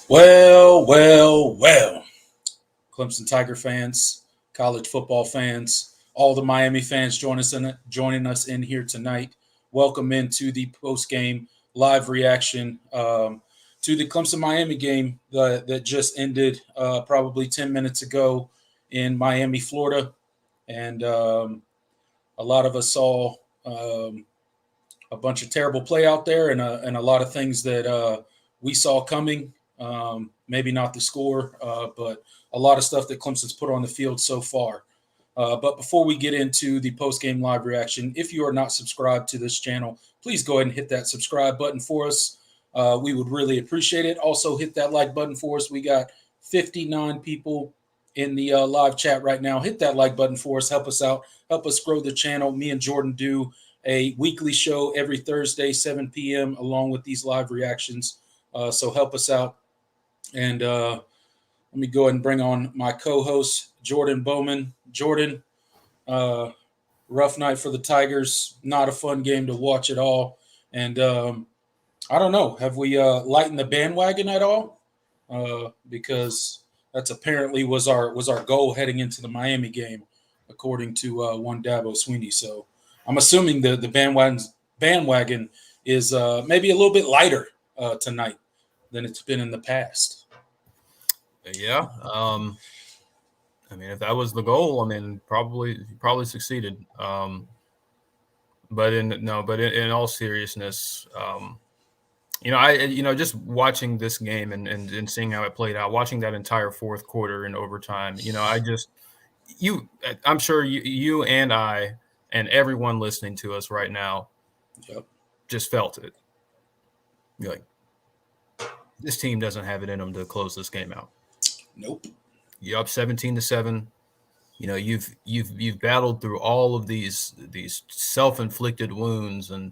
Well. Clemson Tiger fans, college football fans, all the Miami fans joining us in here tonight. Welcome into the post-game live reaction to the Clemson-Miami game that just ended probably 10 minutes ago in Miami, Florida. And a lot of us saw a bunch of terrible play out there and a lot of things that we saw coming. Maybe not the score, but a lot of stuff that Clemson's put on the field so far. But before we get into the post-game live reaction, if you are not subscribed to this channel, please go ahead and hit that subscribe button for us. We would really appreciate it. Also, hit that like button for us. We got 59 people in the live chat right now. Hit that like button for us. Help us out. Help us grow the channel. Me and Jordan do a weekly show every Thursday, 7 p.m., along with these live reactions. So help us out. And let me go ahead and bring on my co-host, Jordan Bowman. Jordan, rough night for the Tigers. Not a fun game to watch at all. And I don't know. Have we lightened the bandwagon at all? Because that's apparently was our goal heading into the Miami game, according to one Dabo Sweeney. So I'm assuming the bandwagon is maybe a little bit lighter tonight than it's been in the past. Yeah. I mean, if that was the goal, I mean, probably succeeded. But in all seriousness, just watching this game and seeing how it played out, watching that entire fourth quarter in overtime, I'm sure you and I and everyone listening to us right now, just felt it. You're like, this team doesn't have it in them to close this game out. Nope. You're up 17-7. You've battled through all of these self-inflicted wounds, and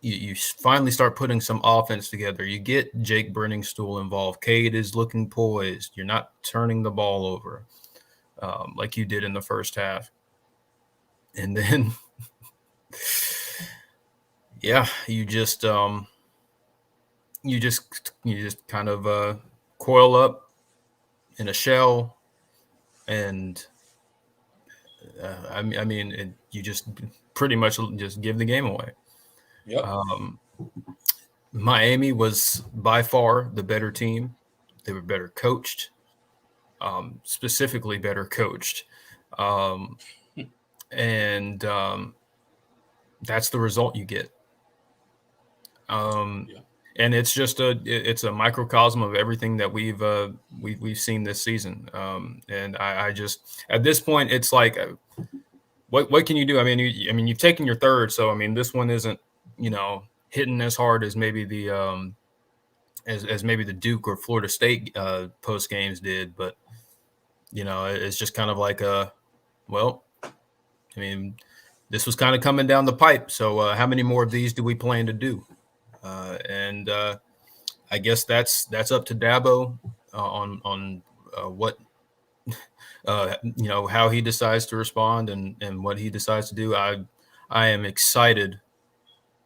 you finally start putting some offense together. You get Jake Brenningstool involved. Cade is looking poised. You're not turning the ball over like you did in the first half. And then, you just kind of coil up in a shell, and you just pretty much just give the game away. Yep. Miami was by far the better team. They were better coached, specifically better coached. And that's the result you get. And it's just it's a microcosm of everything that we've seen this season. And I just, at this point, it's like, what can you do? I mean, you've taken your third, so I mean, this one isn't, hitting as hard as maybe the as maybe the Duke or Florida State post games did, but it's just kind of like well, I mean, this was kind of coming down the pipe. So how many more of these do we plan to do? And I guess that's up to Dabo on what how he decides to respond and what he decides to do. I am excited,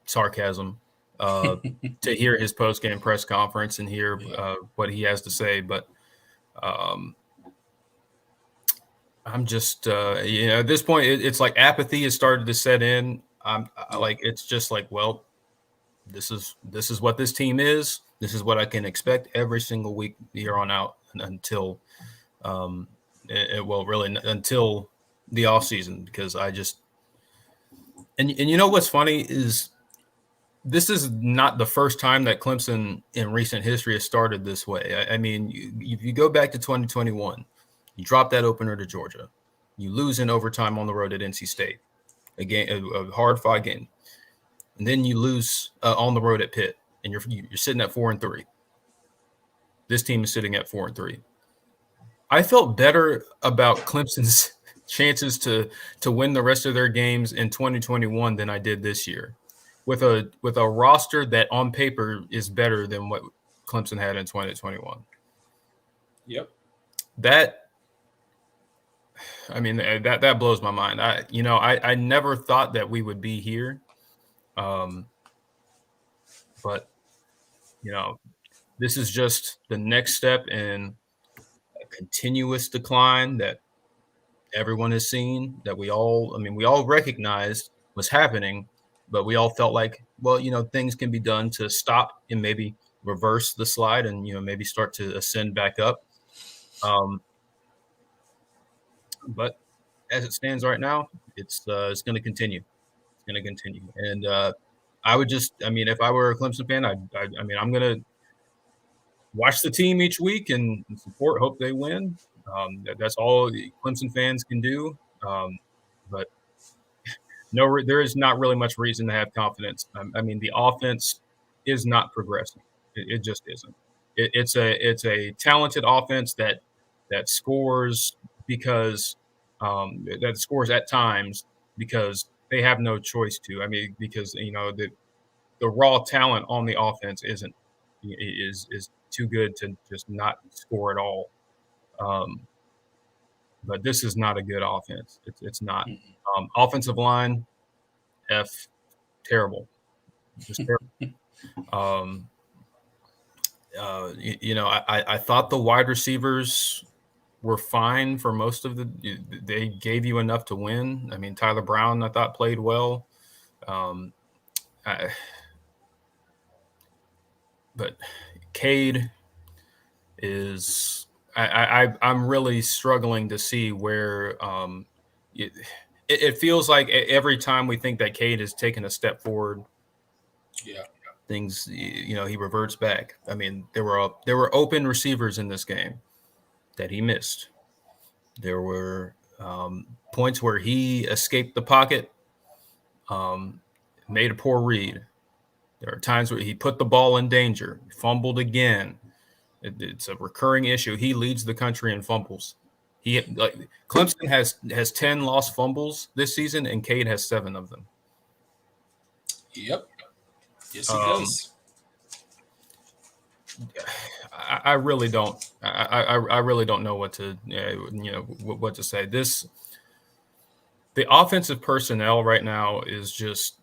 sarcasm, to hear his post game press conference and hear what he has to say. But I'm just at this point it's like apathy has started to set in. It's just like, well, this is what this team is. This is what I can expect every single week here on out until until the off season, because I just and what's funny is this is not the first time that Clemson in recent history has started this way. I mean, if you go back to 2021, you drop that opener to Georgia, you lose in overtime on the road at NC State, a hard-fought game. And then you lose on the road at Pitt, and you're sitting at 4-3. This team is sitting at 4-3. I felt better about Clemson's chances to win the rest of their games in 2021 than I did this year, with a roster that on paper is better than what Clemson had in 2021. Yep. That blows my mind. I never thought that we would be here. But this is just the next step in a continuous decline that everyone has seen, that we all recognized was happening, but we all felt like, well, things can be done to stop and maybe reverse the slide and, maybe start to ascend back up. But as it stands right now, it's going to continue. It's going to continue. And, if I were a Clemson fan, I'm going to watch the team each week and support, hope they win. That's all Clemson fans can do. But there is not really much reason to have confidence. The offense is not progressing. It just isn't. It's a talented offense that scores because that scores at times because they have no choice to. Because the raw talent on the offense is too good to just not score at all. But this is not a good offense. It's not. Offensive line, terrible. Just terrible. I thought the wide receivers were fine for most of they gave you enough to win. Tyler Brown, I thought, played well. But Cade is I'm really struggling to see where it feels like every time we think that Cade has taken a step forward, things he reverts back. There were open receivers in this game that he missed. There were points where he escaped the pocket, made a poor read. There are times where he put the ball in danger, fumbled again. It's a recurring issue. He leads the country in fumbles. Clemson has 10 lost fumbles this season, and Cade has 7 of them. Yep. Yes, he does. I really don't. I really don't know what to what to say. The offensive personnel right now is just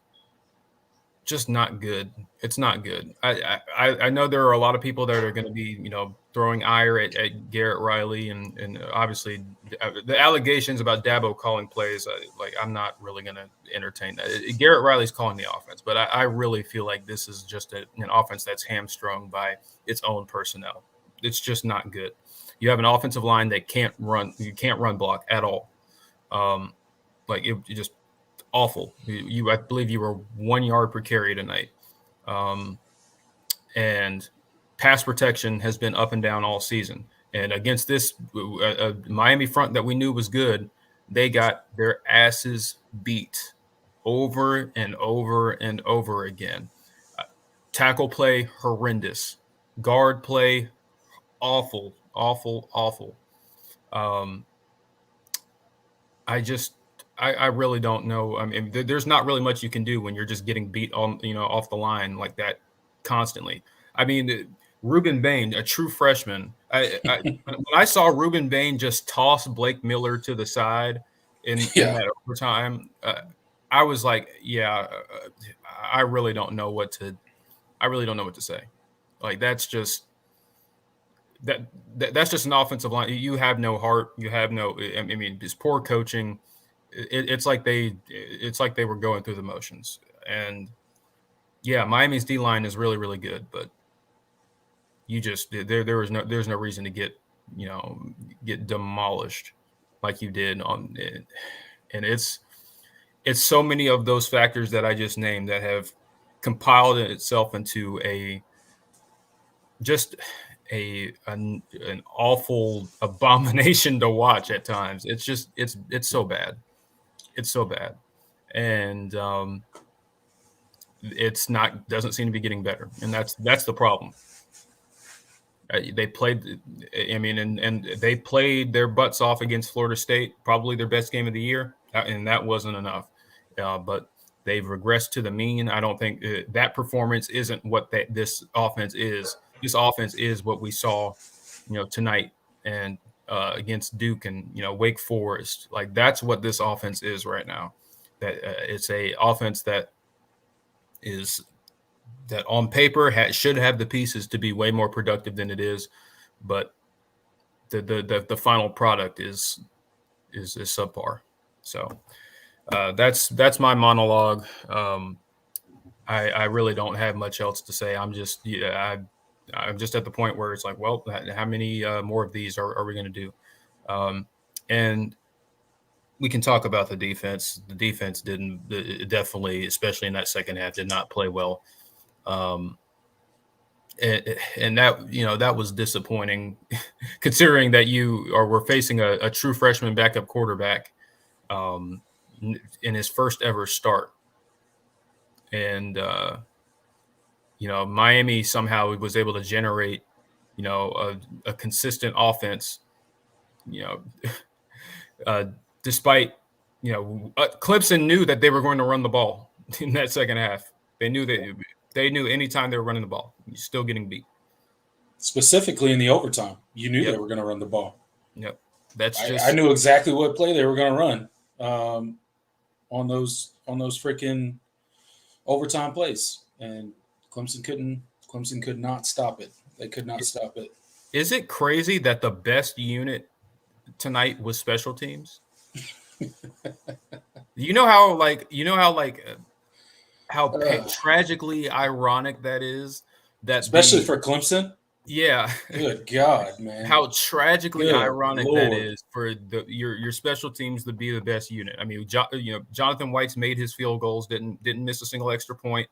not good. It's not good. I know there are a lot of people that are going to be, throwing ire at Garrett Riley and obviously the allegations about Dabo calling plays. I'm not really going to entertain that. Garrett Riley's calling the offense, but I really feel like this is just an offense that's hamstrung by its own personnel. it's just not good. You have an offensive line that can't run. You can't run block at all. Like it just awful. I believe you were 1 yard per carry tonight. And pass protection has been up and down all season. And against this Miami front that we knew was good, they got their asses beat over and over and over again. Tackle play, horrendous. Guard play, awful, awful, awful. I really don't know. I mean, there's not really much you can do when you're just getting beat on, off the line like that constantly. I mean, Ruben Bain, a true freshman. When I saw Ruben Bain just toss Blake Miller to the side in that overtime, I was like, I really don't know what to. I really don't know what to say. Like that's just that's just an offensive line. You have no heart. You have no. I mean, it's poor coaching. It's like they were going through the motions. And yeah, Miami's D line is really, really good, but you just there's no reason to get demolished like you did on it. And it's so many of those factors that I just named that have compiled itself into an awful abomination to watch at times. It's just it's so bad. It's so bad. And doesn't seem to be getting better. And that's the problem. They played, and they played their butts off against Florida State, probably their best game of the year, and that wasn't enough. But they've regressed to the mean. I don't think that performance isn't what this offense is. This offense is what we saw, tonight and against Duke and Wake Forest. Like that's what this offense is right now. That it's a offense that on paper should have the pieces to be way more productive than it is, but the final product is subpar. So that's my monologue. I really don't have much else to say. I'm just at the point where it's like, well, how many more of these are we going to do? And we can talk about the defense. The defense definitely, especially in that second half, did not play well. And that that was disappointing, considering that we're facing a true freshman backup quarterback in his first ever start, and Miami somehow was able to generate a consistent offense, despite Clemson knew that they were going to run the ball in that second half. They knew anytime they were running the ball, you're still getting beat. Specifically in the overtime, you knew they were going to run the ball. Yep, I knew exactly what play they were going to run on those freaking overtime plays, and Clemson could not stop it. They could not stop it. Is it crazy that the best unit tonight was special teams? How tragically ironic that is. That especially for Clemson. Yeah. Good God, man. How tragically ironic that is for your special teams to be the best unit. I mean, Jonathan White's made his field goals, didn't miss a single extra point.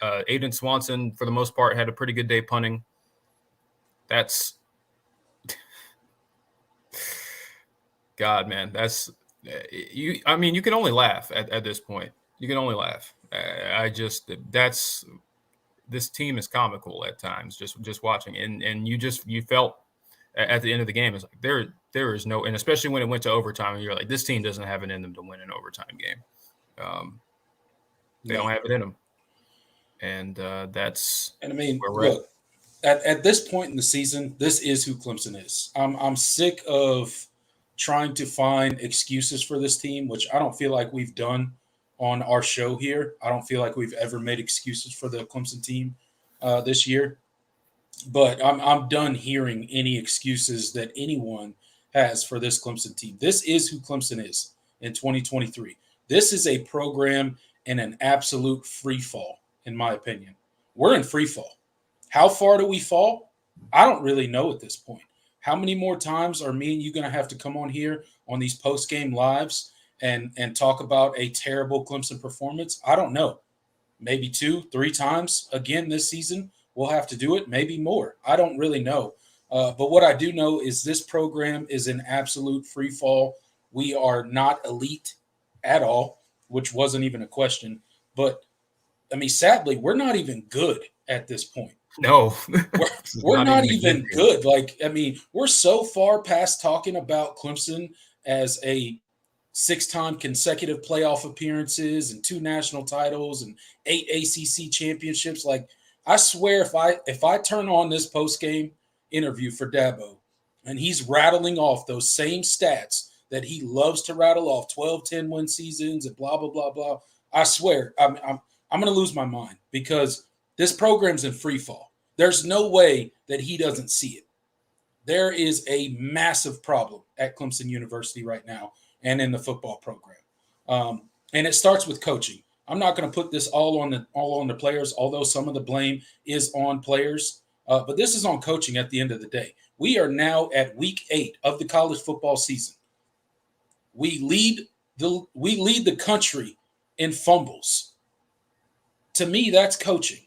Aiden Swanson, for the most part, had a pretty good day punting. That's God, man. That's you. I mean, you can only laugh at this point. You can only laugh. This team is comical at times. Just watching, and you felt at the end of the game, it's like there is no, and especially when it went to overtime, and you're like, this team doesn't have it in them to win an overtime game. They don't have it in them, and that's. And I mean, look, at this point in the season, this is who Clemson is. I'm sick of trying to find excuses for this team, which I don't feel like we've done on our show here. I don't feel like we've ever made excuses for the Clemson team this year. But I'm done hearing any excuses that anyone has for this Clemson team. This is who Clemson is in 2023. This is a program in an absolute free fall, in my opinion. We're in free fall. How far do we fall? I don't really know at this point. How many more times are me and you going to have to come on here on these post game lives and talk about a terrible Clemson performance? I don't know. Maybe 2, 3 times again this season. We'll have to do it. Maybe more. I don't really know. But what I do know is this program is in absolute free fall. We are not elite at all, which wasn't even a question. But I mean, sadly, we're not even good at this point. No, We're not even good. Like, I mean, we're so far past talking about Clemson as a 6-time consecutive playoff appearances and 2 national titles and 8 ACC championships. Like, I swear, if I turn on this post game interview for Dabo and he's rattling off those same stats that he loves to rattle off, 12, 10 win seasons and blah blah blah blah, I swear I'm going to lose my mind because this program's in free fall. There's no way that he doesn't see it. There is a massive problem at Clemson University right now and in the football program. And it starts with coaching. I'm not going to put this all on the players, although some of the blame is on players. But this is on coaching at the end of the day. We are now at week 8 of the college football season. We lead the country in fumbles. To me, that's coaching.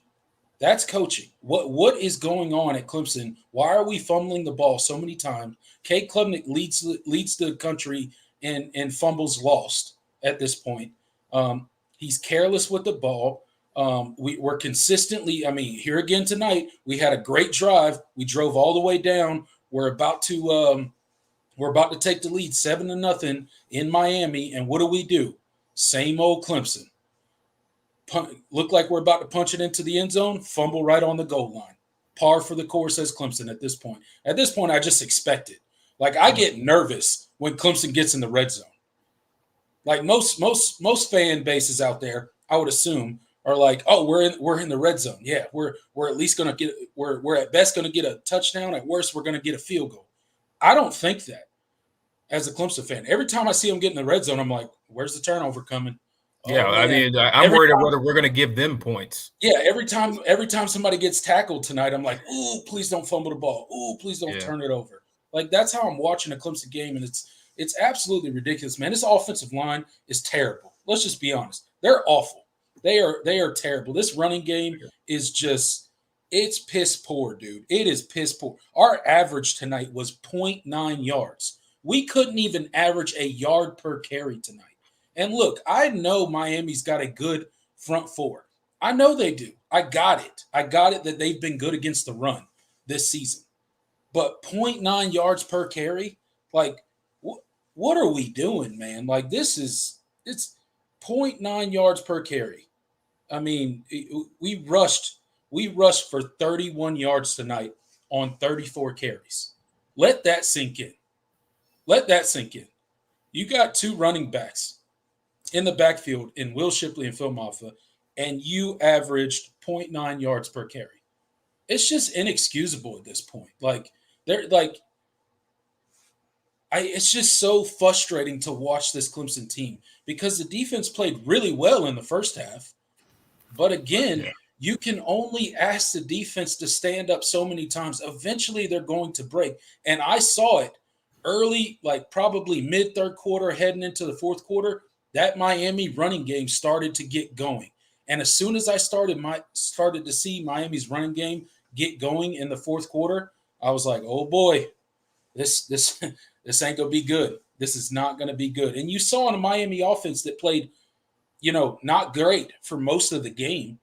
That's coaching. What is going on at Clemson? Why are we fumbling the ball so many times? Cade Klubnik leads the country in fumbles lost at this point. He's careless with the ball. We're consistently, I mean, here again tonight, we had a great drive. We drove all the way down. We're about to take the lead 7-0 in Miami. And what do? Same old Clemson. Look like we're about to punch it into the end zone, fumble right on the goal line. Par for the course as Clemson at this point. At this point, I just expect it. Like, I get nervous when Clemson gets in the red zone. Like most fan bases out there, I would assume, are like, oh, we're in the red zone. Yeah, we're at least gonna get we're at best gonna get a touchdown. At worst, we're gonna get a field goal. I don't think that as a Clemson fan. Every time I see them get in the red zone, I'm like, where's the turnover coming? Yeah, I mean, I'm worried about whether we're going to give them points. Yeah, every time somebody gets tackled tonight, I'm like, ooh, please don't fumble the ball. Ooh, please don't turn it over. Like, that's how I'm watching a Clemson game, and it's absolutely ridiculous, man. This offensive line is terrible. Let's just be honest. They're awful. They are terrible. This running game is just – it's piss poor, dude. It is piss poor. Our average tonight was 0.9 yards. We couldn't even average a yard per carry tonight. And look, I know Miami's got a good front four. I know they do. I got it. I got it that they've been good against the run this season. But 0.9 yards per carry, like, what are we doing, man? Like, it's 0.9 yards per carry. I mean, we rushed for 31 yards tonight on 34 carries. Let that sink in. Let that sink in. You got 2 running backs in the backfield in Will Shipley and Phil Maffa, and you averaged 0.9 yards per carry. It's just inexcusable at this point. Like, it's just so frustrating to watch this Clemson team because the defense played really well in the first half. But again, you can only ask the defense to stand up so many times. Eventually, they're going to break. And I saw it early, like probably mid-third quarter, heading into the fourth quarter. That Miami running game started to get going. And as soon as I started to see Miami's running game get going in the fourth quarter, I was like, oh boy, this ain't gonna be good. This is not gonna be good. And you saw in a Miami offense that played, not great for most of the game,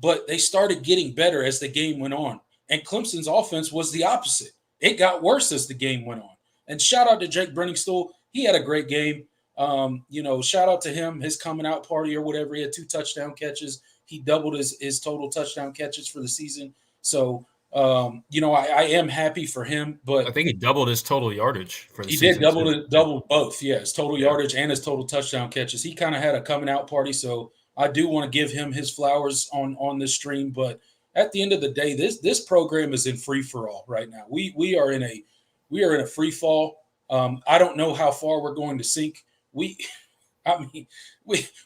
but they started getting better as the game went on. And Clemson's offense was the opposite. It got worse as the game went on. And shout out to Jake Brenningstool. He had a great game. Shout out to him, his coming out party or whatever. He had 2 touchdown catches. He doubled his total touchdown catches for the season. So, I am happy for him. But I think he doubled his total yardage for the season. He did double both. Yeah, his total yardage and his total touchdown catches. He kind of had a coming out party. So I do want to give him his flowers on this stream. But at the end of the day, this program is in free for all right now. We are in a free fall. I don't know how far we're going to sink. We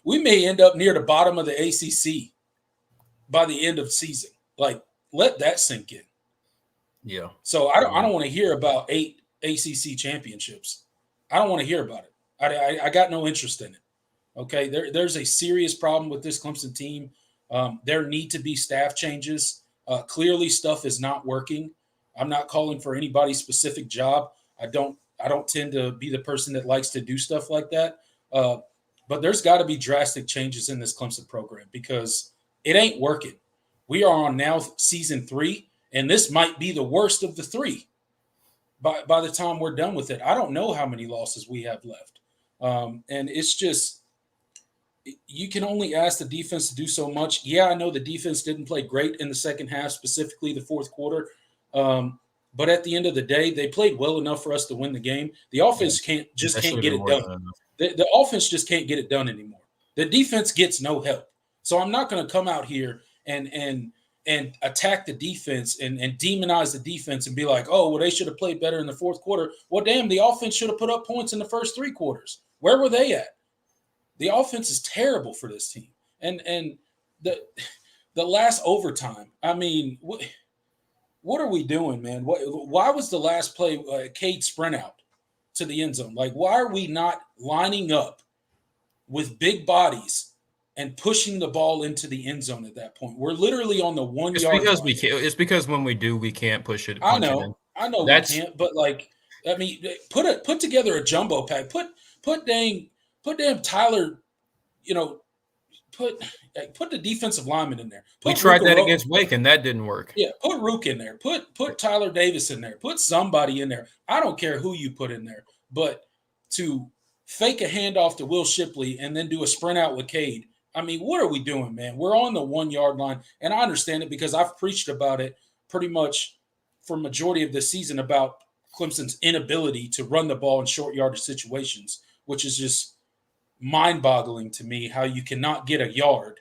may end up near the bottom of the ACC by the end of the season. Like, let that sink in. Yeah. So I don't want to hear about 8 ACC championships. I don't want to hear about it. I got no interest in it. Okay, there's a serious problem with this Clemson team. There need to be staff changes. Clearly, stuff is not working. I'm not calling for anybody's specific job. I don't tend to be the person that likes to do stuff like that. But there's got to be drastic changes in this Clemson program because it ain't working. We are on now season 3, and this might be the worst of the 3 by the time we're done with it. I don't know how many losses we have left. And it's just, you can only ask the defense to do so much. Yeah, I know the defense didn't play great in the second half, specifically the fourth quarter. But at the end of the day, they played well enough for us to win the game. The offense can't get it done. The offense just can't get it done anymore. The defense gets no help. So I'm not going to come out here and attack the defense and demonize the defense and be like, oh, well, they should have played better in the fourth quarter. Well, damn, the offense should have put up points in the first 3 quarters. Where were they at? The offense is terrible for this team. And the last overtime, I mean, what are we doing, man? Why was the last play Cade sprint out to the end zone? Like, why are we not lining up with big bodies and pushing the ball into the end zone at that point? We're literally on the 1 yard line. It's because when we do, we can't push it. I know we can't, but like, I mean, put together a jumbo pack. Put damn Tyler, put the defensive lineman in there. We tried that against Wake, and that didn't work. Yeah, put Rook in there. Put Tyler Davis in there. Put somebody in there. I don't care who you put in there, but to fake a handoff to Will Shipley and then do a sprint out with Cade, I mean, what are we doing, man? We're on the 1 yard line, and I understand it because I've preached about it pretty much for majority of this season about Clemson's inability to run the ball in short yardage situations, which is just mind-boggling to me how you cannot get a yard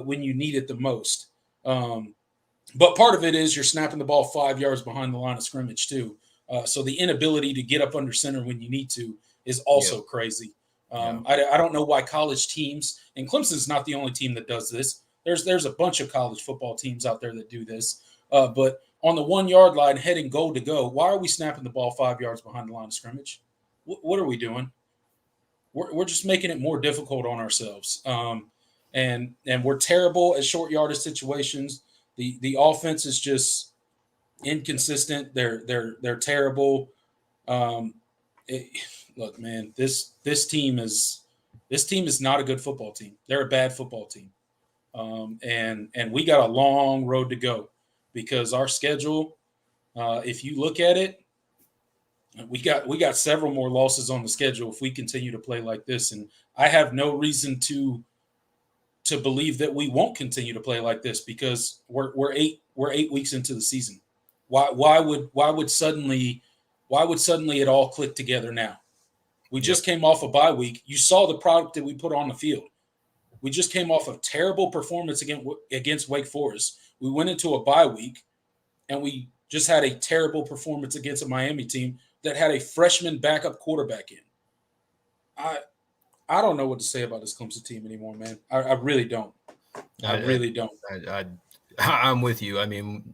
when you need it the most. But part of it is you're snapping the ball 5 yards behind the line of scrimmage too. So the inability to get up under center when you need to is also crazy. I don't know why college teams, and Clemson's not the only team that does this. There's a bunch of college football teams out there that do this. But on the 1 yard line heading goal to go, why are we snapping the ball 5 yards behind the line of scrimmage? What are we doing? We're just making it more difficult on ourselves. And we're terrible at short yardage situations. The offense is just inconsistent. They're terrible. Look, man, this team is not a good football team. They're a bad football team. And we got a long road to go because our schedule, if you look at it, we got several more losses on the schedule if we continue to play like this. And I have no reason to believe that we won't continue to play like this because we're 8 weeks into the season. Why would suddenly it all click together now? We just came off a bye week. You saw the product that we put on the field. We just came off a terrible performance against Wake Forest. We went into a bye week, and we just had a terrible performance against a Miami team that had a freshman backup quarterback in. I don't know what to say about this Clemson team anymore, man. I really don't. I really don't. I'm with you. I mean,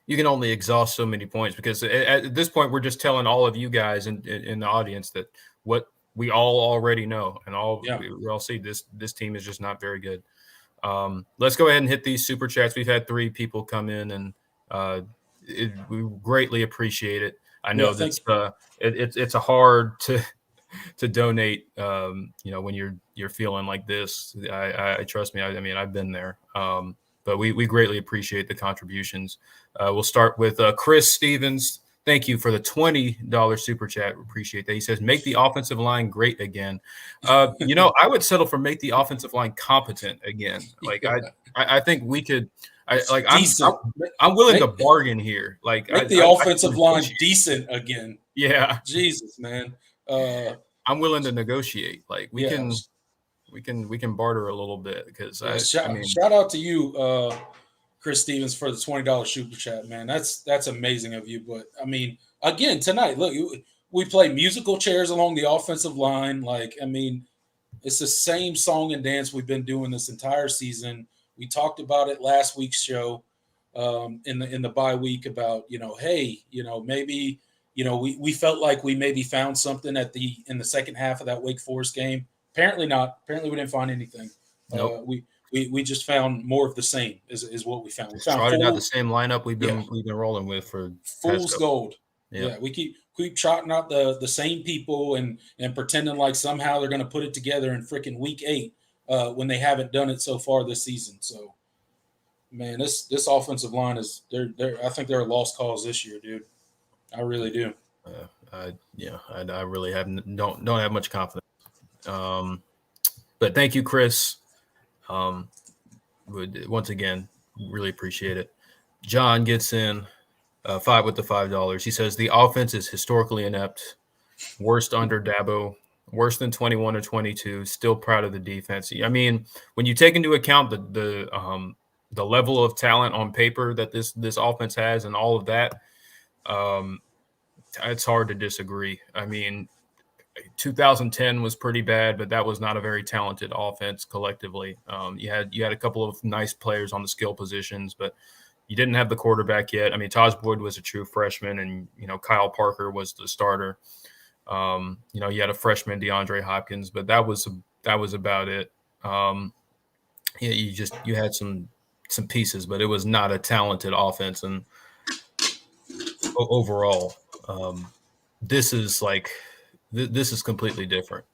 you can only exhaust so many points because at this point, we're just telling all of you guys in the audience that what we all already know and we all see this team is just not very good. Let's go ahead and hit these super chats. We've had 3 people come in, and we greatly appreciate it. I know it's a hard to donate, when you're feeling like this. I trust me. I mean, I've been there. But we greatly appreciate the contributions. We'll start with Chris Stevens. Thank you for the $20 super chat. Appreciate that. He says, make the offensive line great again. I would settle for make the offensive line competent again. Like, I think we could. I'm willing to bargain here. Like, make the offensive line decent again. Yeah. Jesus, man. I'm willing to negotiate. Like, we can barter a little bit because shout out to you, Chris Stevens, for the $20 super chat, man. That's amazing of you. But I mean, again, tonight, look, we play musical chairs along the offensive line. Like, I mean, it's the same song and dance we've been doing this entire season. We talked about it last week's show. in the bye week about, hey, maybe, we felt like we maybe found something in the second half of that Wake Forest game. Apparently not. Apparently we didn't find anything. Nope. We just found more of the same is what we found. We Just found trotted out the same lineup we've been rolling with for fool's gold. Yeah. Yeah, we keep trotting out the same people and pretending like somehow they're going to put it together in freaking week 8 when they haven't done it so far this season. So, man, this offensive line is I think they're a lost cause this year, dude. I really do. I really don't have much confidence. But thank you, Chris. Once again, really appreciate it. John gets in 5 with the $5. He says the offense is historically inept, worst under Dabo, worse than 21 or 22. Still proud of the defense. I mean, when you take into account the level of talent on paper that this offense has and all of that, it's hard to disagree. I mean, 2010 was pretty bad, but that was not a very talented offense collectively. You had a couple of nice players on the skill positions, but you didn't have the quarterback yet. I mean, Taj Boyd was a true freshman, and Kyle Parker was the starter. You had a freshman, DeAndre Hopkins, but that was about it. You had some pieces, but it was not a talented offense. And overall, this is completely different.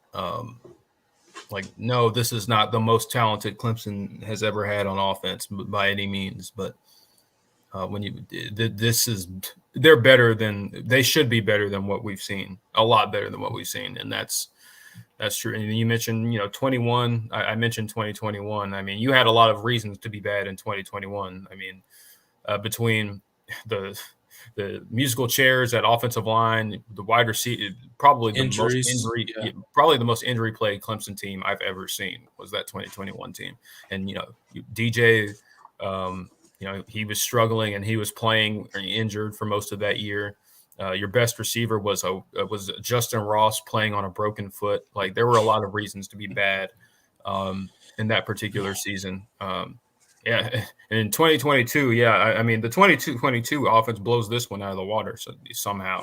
No, this is not the most talented Clemson has ever had on offense by any means, but they should be better than what we've seen, a lot better than what we've seen. And that's true. And you mentioned, 21, I mentioned 2021. I mean, you had a lot of reasons to be bad in 2021. I mean, between the musical chairs at offensive line, the wide receiver, probably the most injury plagued Clemson team I've ever seen was that 2021 team. And DJ, he was struggling and he was playing injured for most of that year. Your best receiver was Justin Ross playing on a broken foot. Like, there were a lot of reasons to be bad in that particular season. Yeah, and in 2022, I mean, the 22 offense blows this one out of the water somehow.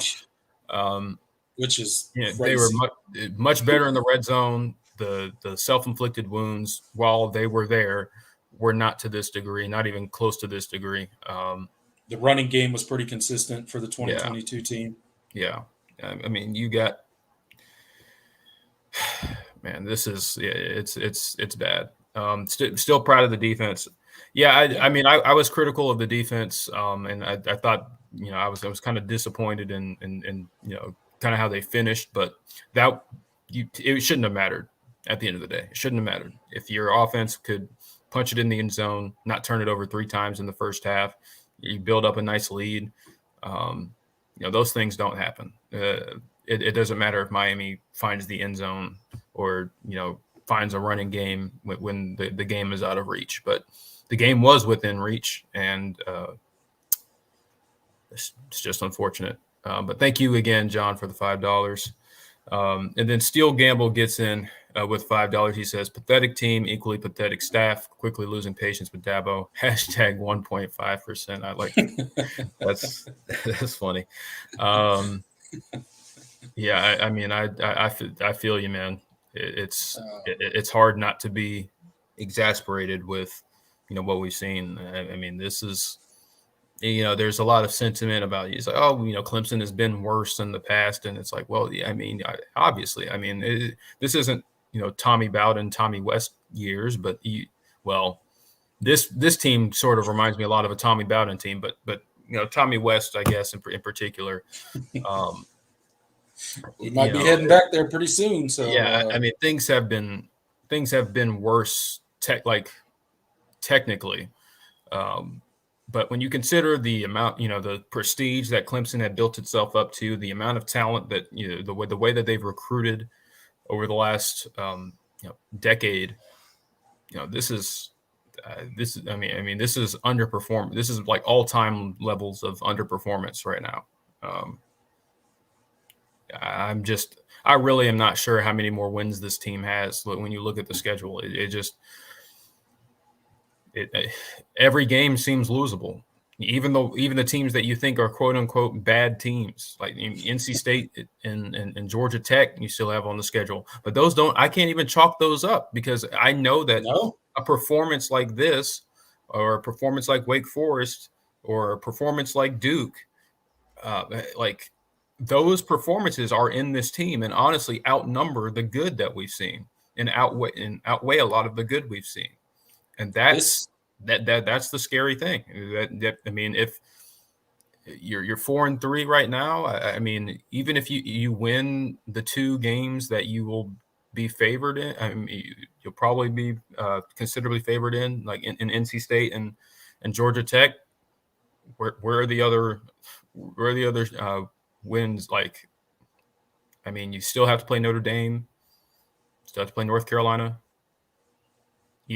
Which is crazy. They were much better in the red zone. The self-inflicted wounds, while they were there, were not to this degree, not even close to this degree. The running game was pretty consistent for the 2022 team. Yeah, I mean, you got, man, this is it's bad. Still proud of the defense. Yeah, I mean, I was critical of the defense, and I thought, I was kind of disappointed in kind of how they finished, but it shouldn't have mattered at the end of the day. It shouldn't have mattered. If your offense could punch it in the end zone, not turn it over 3 times in the first half, you build up a nice lead. Those things don't happen. It doesn't matter if Miami finds the end zone or, finds a running game when the game is out of reach. But the game was within reach, and it's just unfortunate. But thank you again, John, for the $5. And then Steel Gamble gets in with $5. He says, pathetic team, equally pathetic staff, quickly losing patience with Dabo. Hashtag 1.5%. I like it. That's funny. Yeah, I mean, I feel you, man. It's hard not to be exasperated with, what we've seen. I mean, this is, there's a lot of sentiment about it. It's like, Clemson has been worse in the past. And it's like, well, yeah, I mean, obviously, I mean, this isn't, Tommy Bowden, Tommy West years, but this team sort of reminds me a lot of a Tommy Bowden team, but Tommy West, I guess, in particular, we might be heading back there pretty soon. So yeah, I mean, things have been worse, technically. But when you consider the amount, the prestige that Clemson had built itself up to, the amount of talent that, the way that they've recruited over the last, decade, this is underperform. This is like all-time levels of underperformance right now. I really am not sure how many more wins this team has. When you look at the schedule, every game seems losable. Even the teams that you think are quote unquote bad teams, like NC State and Georgia Tech, you still have on the schedule. But I can't even chalk those up because I know that a performance like this, or a performance like Wake Forest, or a performance like Duke, like those performances are in this team and honestly outnumber the good that we've seen and outweigh a lot of the good we've seen. And that's the scary thing. I mean, if you're 4-3 right now, I mean, even if you win the 2 games that you will be favored in, I mean, you'll probably be considerably favored in, like in NC State and Georgia Tech. Where are the other wins? Like, I mean, you still have to play Notre Dame, still have to play North Carolina.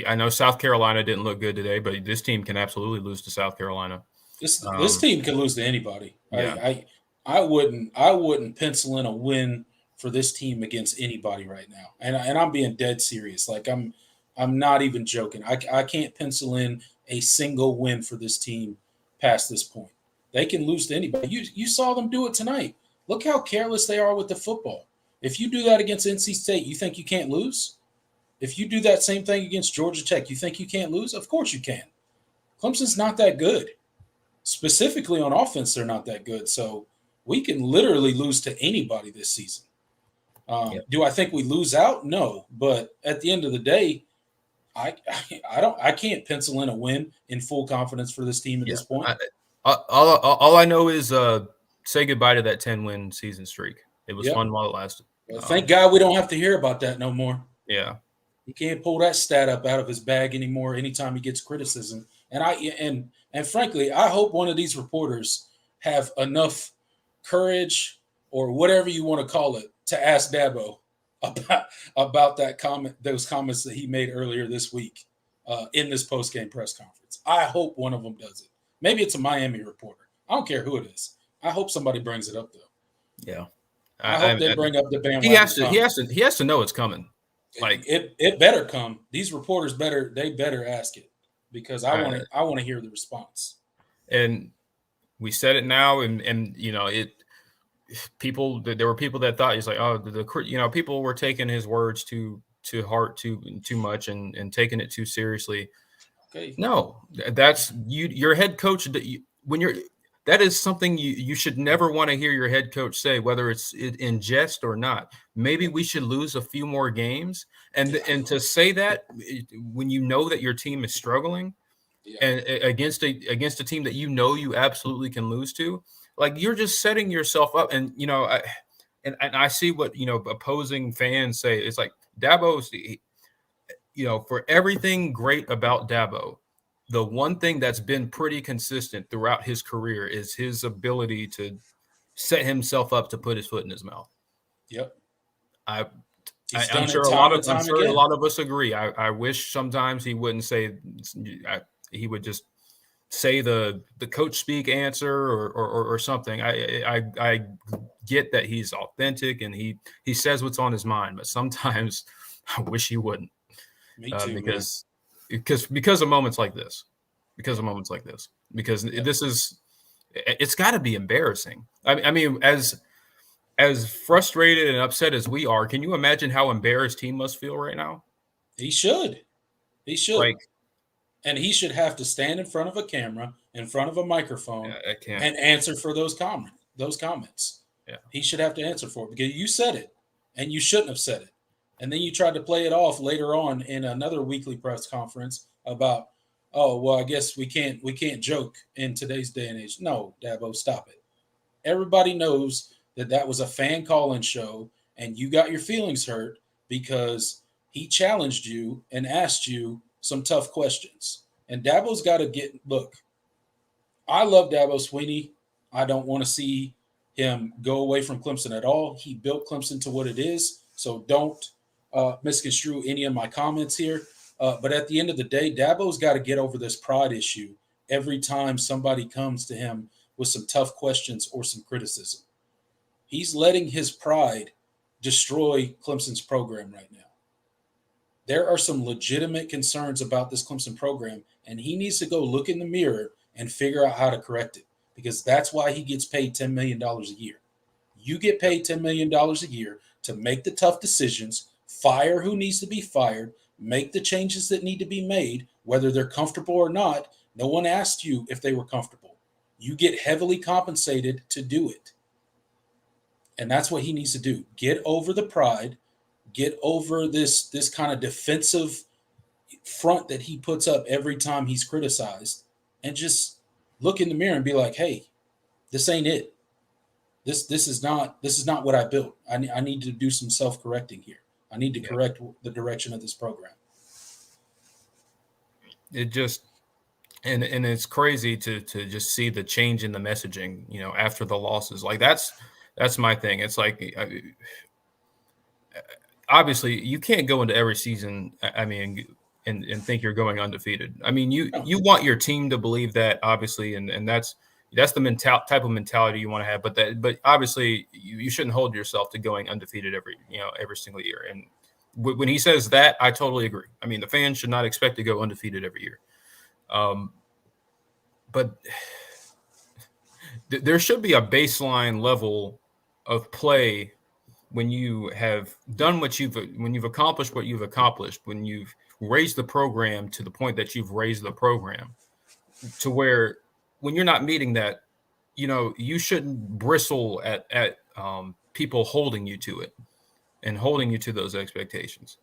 I know South Carolina didn't look good today, but this team can absolutely lose to South Carolina. This team can lose to anybody. Yeah. I wouldn't pencil in a win for this team against anybody right now, and I'm being dead serious. Like I'm not even joking. I can't pencil in a single win for this team past this point. They can lose to anybody. You saw them do it tonight. Look how careless they are with the football. If you do that against NC State, you think you can't lose? If you do that same thing against Georgia Tech, you think you can't lose? Of course you can. Clemson's not that good. Specifically on offense, they're not that good. So we can literally lose to anybody this season. Do I think we lose out? No. But at the end of the day, I can't pencil in a win in full confidence for this team at this point. All I know is say goodbye to that 10-win season streak. It was fun while it lasted. Well, thank God we don't have to hear about that no more. Yeah. He can't pull that stat up out of his bag anymore anytime he gets criticism. And frankly, I hope one of these reporters have enough courage or whatever you want to call it to ask Dabo about that comment, those comments that he made earlier this week in this post-game press conference. I hope one of them does it. Maybe it's a Miami reporter. I don't care who it is. I hope somebody brings it up though. Yeah. I hope they bring up the bandwagon. He has to know it's coming. Like it better come. These reporters better ask it because I want to hear the response. And we said it now, and you know it. There were people that thought he's like, oh, people were taking his words to heart too much and taking it too seriously. Okay. No, that's your head coach. That is something you should never want to hear your head coach say, whether it's in jest or not. Maybe we should lose a few more games, and to say that when you know that your team is struggling, and against a team that you absolutely can lose to, like you're just setting yourself up. And I see what opposing fans say. It's like Dabo's, for everything great about Dabo, the one thing that's been pretty consistent throughout his career is his ability to set himself up to put his foot in his mouth. Yep. I'm sure a lot of us agree. I wish sometimes he wouldn't say, he would just say the coach speak answer or something. I get that he's authentic and he says what's on his mind, but sometimes I wish he wouldn't. Me too, because of moments like this, it's got to be embarrassing. I mean, as frustrated and upset as we are, can you imagine how embarrassed he must feel right now? He should. And he should have to stand in front of a camera, in front of a microphone, and answer for those comments. Yeah. He should have to answer for it because you said it, and you shouldn't have said it. And then you tried to play it off later on in another weekly press conference about, oh, well, I guess we can't joke in today's day and age. No, Dabo, stop it. Everybody knows that was a fan call-in show, and you got your feelings hurt because he challenged you and asked you some tough questions. And Dabo's got to look, I love Dabo Swinney. I don't want to see him go away from Clemson at all. He built Clemson to what it is. So don't misconstrue any of my comments here. But at the end of the day, Dabo's got to get over this pride issue every time somebody comes to him with some tough questions or some criticism. He's letting his pride destroy Clemson's program right now. There are some legitimate concerns about this Clemson program, and he needs to go look in the mirror and figure out how to correct it, because that's why he gets paid $10 million a year. You get paid $10 million a year to make the tough decisions, fire who needs to be fired, make the changes that need to be made, whether they're comfortable or not. No one asked you if they were comfortable. You get heavily compensated to do it. And that's what he needs to do. Get over the pride, get over this kind of defensive front that he puts up every time he's criticized, and just look in the mirror and be like, hey, this ain't it. This is not what I built. I need to do some self-correcting here. I need to correct the direction of this program. It just and it's crazy to just see the change in the messaging, after the losses. Like that's my thing. It's like, obviously you can't go into every season, and think you're going undefeated. I mean, you want your team to believe that, obviously, and that's the type of mentality you want to have. But obviously you shouldn't hold yourself to going undefeated every single year. And when he says that, I totally agree. I mean, the fans should not expect to go undefeated every year. But there should be a baseline level of play when you have done when you've accomplished what you've accomplished, when you've raised the program to the point that you've raised the program, to where when you're not meeting that, you shouldn't bristle at people holding you to it and holding you to those expectations.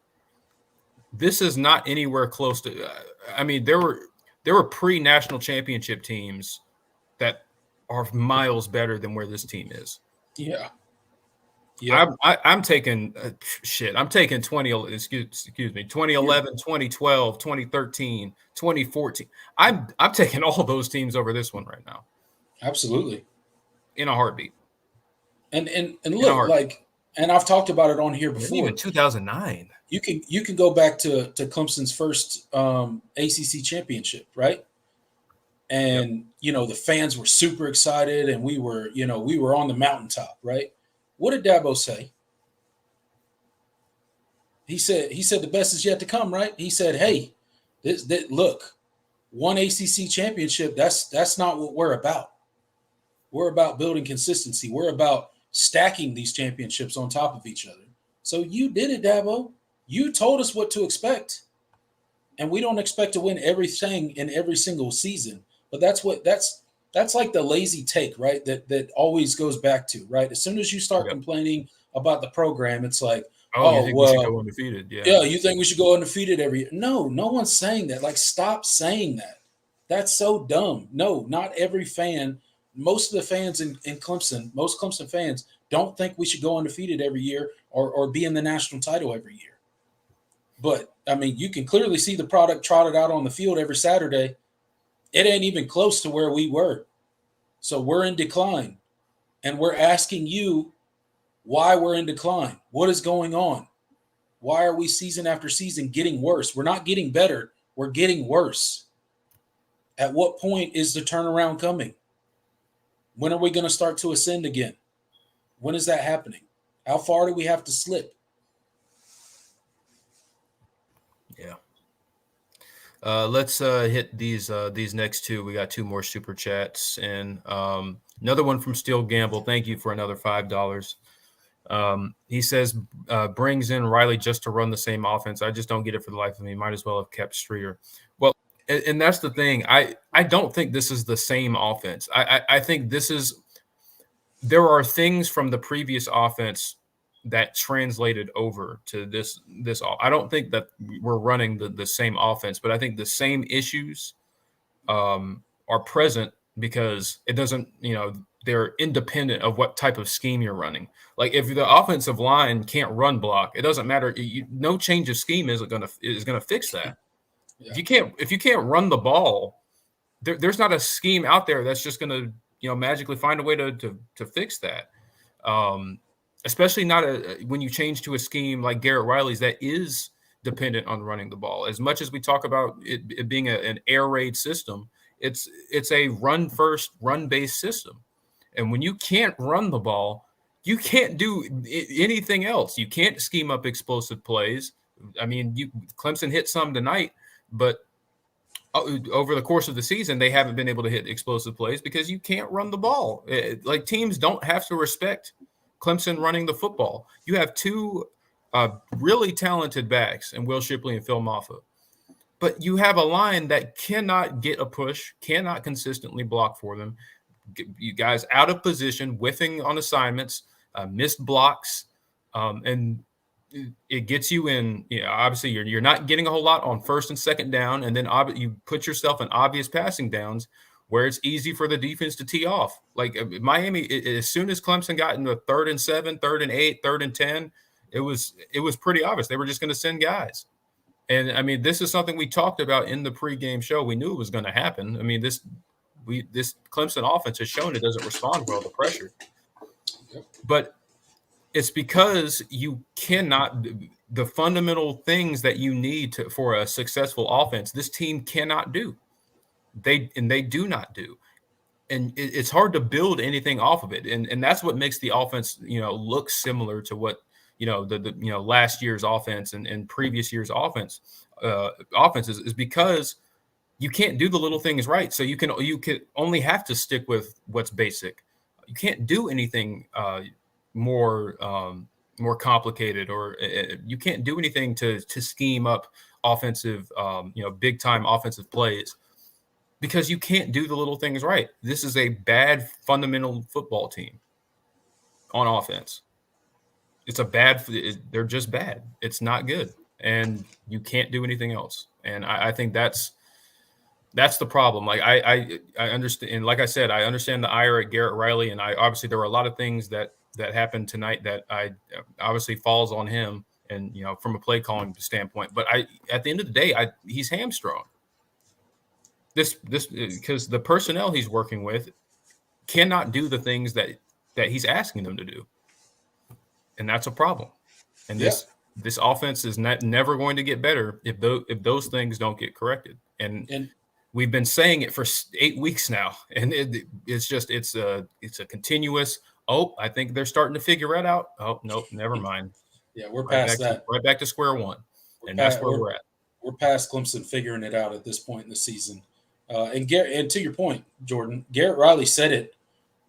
This is not anywhere close to. There were pre-national championship teams that are miles better than where this team is. Yeah. I'm taking I'm taking 2011, 2012, 2013, 2014. I'm taking all those teams over this one right now. Absolutely. In a heartbeat. And look, like, and I've talked about it on here before. Even 2009. You can go back to Clemson's first ACC championship, right? And the fans were super excited, and we were on the mountaintop, right? What did Dabo say? He said the best is yet to come, right? He said, hey, look, one ACC championship, that's not what we're about. We're about building consistency. We're about stacking these championships on top of each other. So you did it, Dabo. You told us what to expect. And we don't expect to win everything in every single season. But that's like the lazy take, right? That always goes back to, right? As soon as you start complaining about the program, it's like, you think we should go undefeated? Yeah, you think we should go undefeated every year? No one's saying that. Like, stop saying that. That's so dumb. No, not every fan. Most of the fans in Clemson, most Clemson fans don't think we should go undefeated every year or be in the national title every year. But, I mean, you can clearly see the product trotted out on the field every Saturday. It ain't even close to where we were. So we're in decline. And we're asking you why we're in decline. What is going on? Why are we season after season getting worse? We're not getting better. We're getting worse. At what point is the turnaround coming? When are we going to start to ascend again? When is that happening? How far do we have to slip? Yeah. Let's hit these next two. We got two more super chats, and another one from Steel Gamble. Thank you for another $5. He says brings in Riley just to run the same offense. I just don't get it for the life of me. Might as well have kept Streeter. Well, and that's the thing. I don't think this is the same offense. I think there are things from the previous offense that translated over to this. I don't think that we're running the same offense, but I think the same issues are present because it doesn't, they're independent of what type of scheme you're running. Like if the offensive line can't run block, it doesn't matter. No change of scheme is going to fix that. Yeah. If you can't run the ball, there's not a scheme out there that's just going to magically find a way to fix that. Especially not when you change to a scheme like Garrett Riley's that is dependent on running the ball. As much as we talk about it being an air raid system, it's a run first, run based system. And when you can't run the ball, you can't do anything else. You can't scheme up explosive plays. I mean, Clemson hit some tonight, but over the course of the season, they haven't been able to hit explosive plays because you can't run the ball. Like teams don't have to respect Clemson running the football. You have two really talented backs in Will Shipley and Phil Maffa, but you have a line that cannot get a push, cannot consistently block for them. You guys out of position, whiffing on assignments, missed blocks, and it gets you in. Obviously, you're not getting a whole lot on first and second down, and then you put yourself in obvious passing downs where it's easy for the defense to tee off. Like Miami, as soon as Clemson got into 3rd and 7, 3rd and 8, 3rd and 10, it was pretty obvious they were just going to send guys. And I mean, this is something we talked about in the pregame show. We knew it was going to happen. I mean, this Clemson offense has shown it doesn't respond well to pressure, but it's because you cannot the fundamental things that you need for a successful offense. This team cannot do. They do not do, and it's hard to build anything off of it. And that's what makes the offense, look similar to what the last year's offense and previous year's offenses is because you can't do the little things right. So you can only have to stick with what's basic. You can't do anything more complicated, or you can't do anything to scheme up offensive, big time offensive plays, because you can't do the little things right. This is a bad fundamental football team on offense. They're just bad. It's not good, and you can't do anything else. And I think that's the problem. Like I understand, and like I said, I understand the ire at Garrett Riley, and obviously there were a lot of things that happened tonight that I obviously falls on him, and from a play calling standpoint. But at the end of the day, he's hamstrung. This because the personnel he's working with cannot do the things that he's asking them to do, and that's a problem. And this offense is never going to get better if those things don't get corrected. And we've been saying it for 8 weeks now, and it's a continuous. Oh, I think they're starting to figure it out. Oh, nope, never mind. Yeah, we're past that. Right back to square one, that's where we're at. We're past Clemson figuring it out at this point in the season. And to your point, Jordan, Garrett Riley said it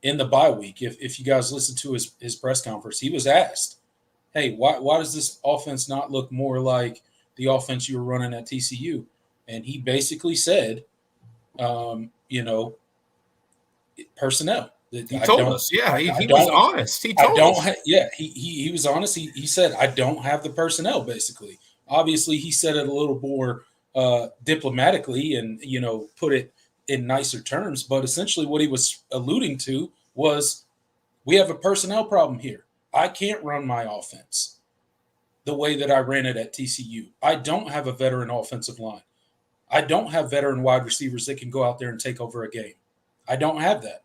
in the bye week. If you guys listened to his press conference, he was asked, "Hey, why does this offense not look more like the offense you were running at TCU?" And he basically said, personnel. He told us, yeah. He was honest. He told us. He was honest. He said, "I don't have the personnel." Basically, obviously, he said it a little more diplomatically and put it in nicer terms. But essentially, what he was alluding to was, we have a personnel problem here. I can't run my offense the way that I ran it at TCU. I don't have a veteran offensive line. I don't have veteran wide receivers that can go out there and take over a game. I don't have that.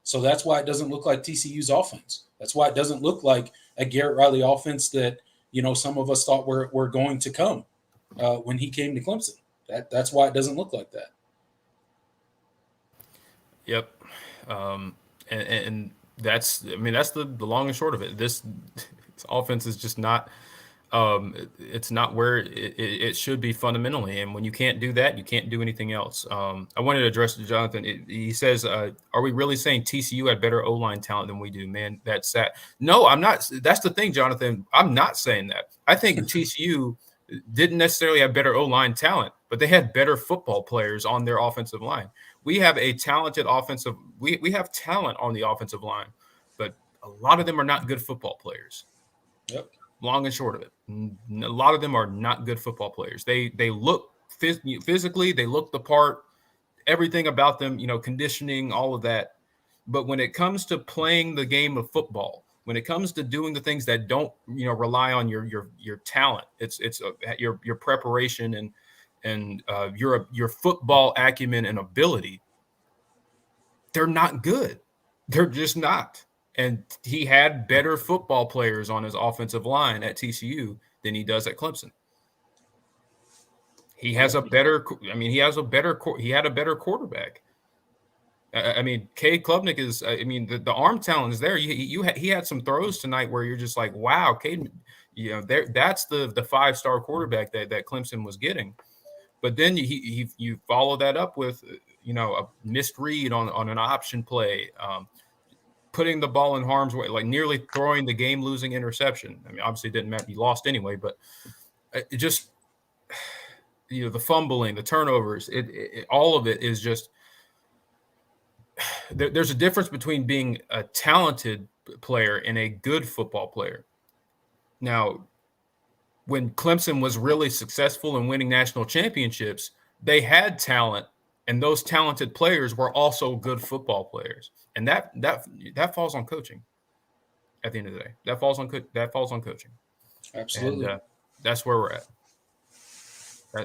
So that's why it doesn't look like TCU's offense. That's why it doesn't look like a Garrett Riley offense that, some of us thought were going to come when he came to Clemson. That's why it doesn't look like that. Yep. And that's the long and short of it. This offense is just not it's not where it should be fundamentally. And when you can't do that, you can't do anything else. I wanted to address Jonathan. He says, are we really saying TCU had better O-line talent than we do? Man, that's sad. No, I'm not. That's the thing, Jonathan. I'm not saying that. I think TCU didn't necessarily have better O-line talent, but they had better football players on their offensive line. We have a talented offensive – we have talent on the offensive line, but a lot of them are not good football players. Yep. Long and short of it. A lot of them are not good football players. They look physically, they look the part, everything about them, conditioning, all of that. But when it comes to playing the game of football, when it comes to doing the things that don't, rely on your talent, it's your preparation and your football acumen and ability, they're not good. They're just not. And he had better football players on his offensive line at TCU than he does at Clemson. He has a better quarterback. Cade Klubnik is. The arm talent is there. He had some throws tonight where you're just like, wow, Cade. That's the 5-star quarterback that Clemson was getting. But then you follow that up with, a missed read on an option play, putting the ball in harm's way, like nearly throwing the game-losing interception. I mean, obviously it didn't matter. You lost anyway, but it just, the fumbling, the turnovers, all of it is just there's a difference between being a talented player and a good football player. Now, when Clemson was really successful in winning national championships, they had talent, and those talented players were also good football players. And that falls on coaching. At the end of the day, that falls on coaching. Absolutely. And that's where we're at.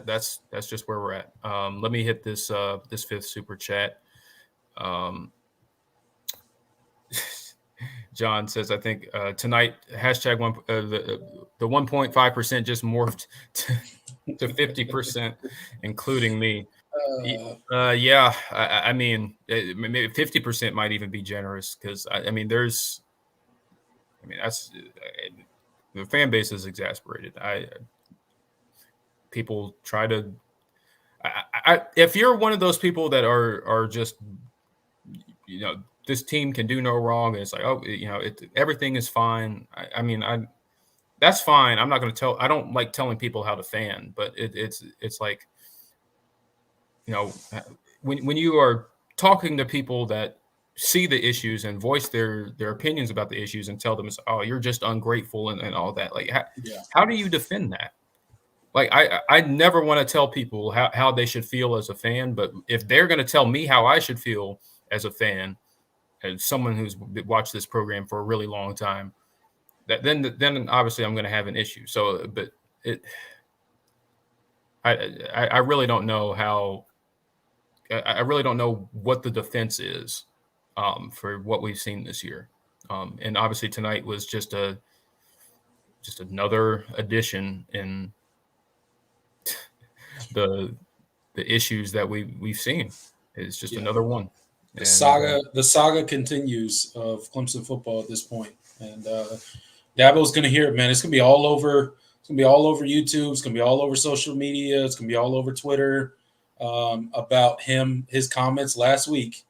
That's just where we're at. Let me hit this fifth super chat. John says, I think tonight hashtag the 1.5% just morphed to 50%, including me. Yeah, I mean, maybe 50% might even be generous, because that's the fan base is exasperated. People try to. If you're one of those people that are just, this team can do no wrong, and it's like, everything is fine. That's fine. I'm not going to tell. I don't like telling people how to fan, but it's like, when you are talking to people that see the issues and voice their opinions about the issues and tell them, oh, you're just ungrateful and all that. Like, how do you defend that? Like, I never want to tell people how they should feel as a fan, but if they're going to tell me how I should feel as a fan, as someone who's watched this program for a really long time, then obviously I'm going to have an issue. So, but I really don't know how. I really don't know what the defense is for what we've seen this year, and obviously tonight was just another addition in the issues that we've seen. It's just another one. The saga continues of Clemson football at this point, and Dabo's going to hear it, man. It's going to be all over. It's going to be all over YouTube. It's going to be all over social media. It's going to be all over Twitter about his comments last week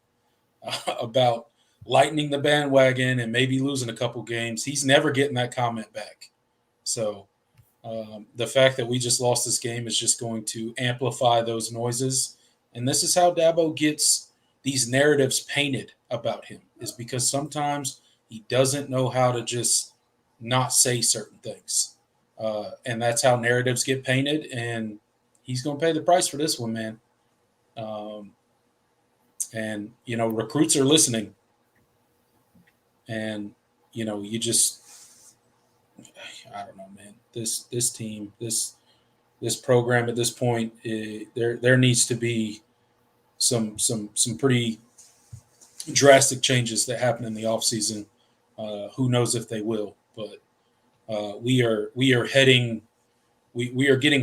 about lightening the bandwagon and maybe losing a couple games. He's never getting that comment back. So the fact that we just lost this game is just going to amplify those noises. And this is how Dabo gets these narratives painted about him, is because sometimes he doesn't know how to just not say certain things. And that's how narratives get painted. And he's going to pay the price for this one, man. And, recruits are listening. And, you just, I don't know, man. This team, this program at this point, there needs to be some pretty drastic changes that happen in the offseason. Who knows if they will, but we are getting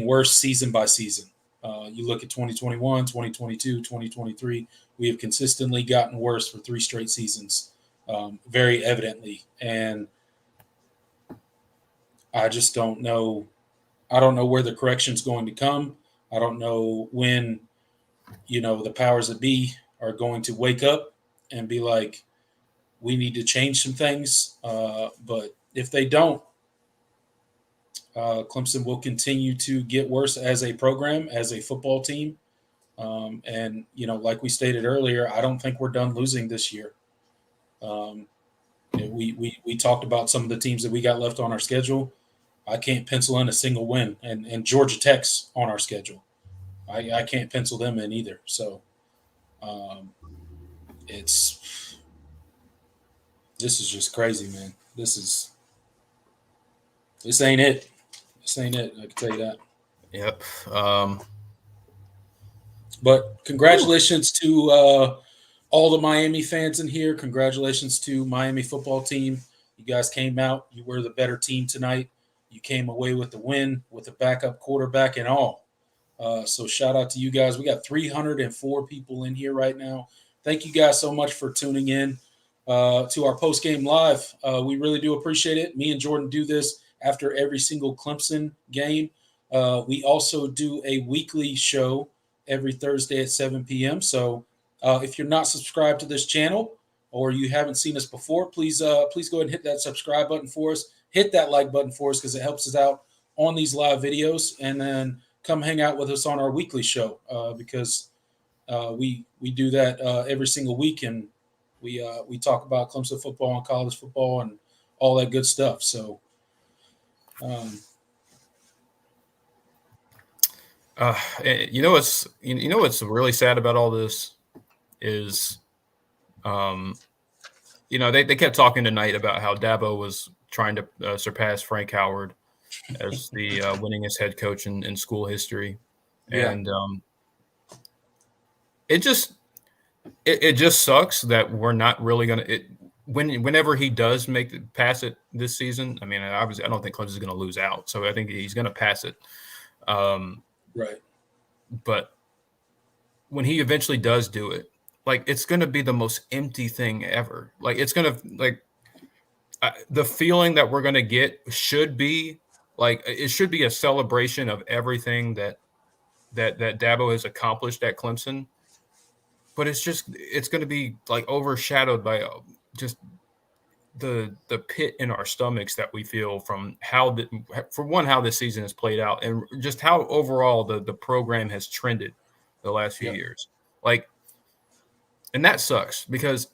worse season by season. You look at 2021, 2022, 2023, we have consistently gotten worse for 3 straight seasons, very evidently. And I just don't know. I don't know where the correction is going to come. I don't know when, the powers that be are going to wake up and be like, we need to change some things. But if they don't, Clemson will continue to get worse as a program, as a football team. And, like we stated earlier, I don't think we're done losing this year. We talked about some of the teams that we got left on our schedule. I can't pencil in a single win, and Georgia Tech's on our schedule. I can't pencil them in either. So this is just crazy, man. This ain't it. This ain't it. I can tell you that. Yep. But congratulations to all the Miami fans in here. Congratulations to Miami football team. You guys came out. You were the better team tonight. You came away with the win with a backup quarterback and all. So shout out to you guys. We got 304 people in here right now. Thank you guys so much for tuning in to our post-game live. We really do appreciate it. Me and Jordan do this after every single Clemson game. We also do a weekly show every Thursday at 7 p.m. So if you're not subscribed to this channel or you haven't seen us before, please go ahead and hit that subscribe button for us. Hit that like button for us because it helps us out on these live videos. And then come hang out with us on our weekly show because we do that every single week, and we talk about Clemson football and college football and all that good stuff. So. What's really sad about all this is, they kept talking tonight about how Dabo was trying to surpass Frank Howard as the winningest head coach in school history, and it just sucks that we're not really gonna. Whenever he does pass it this season, I mean, obviously, I don't think Clemson's going to lose out, so I think he's going to pass it. Right. But when he eventually does do it, like, it's going to be the most empty thing ever. Like, it's going to the feeling that we're going to get should be like, it should be a celebration of everything that Dabo has accomplished at Clemson. But it's going to be like overshadowed by just the pit in our stomachs that we feel from how this season has played out and just how overall the program has trended the last few years. Like, and that sucks because,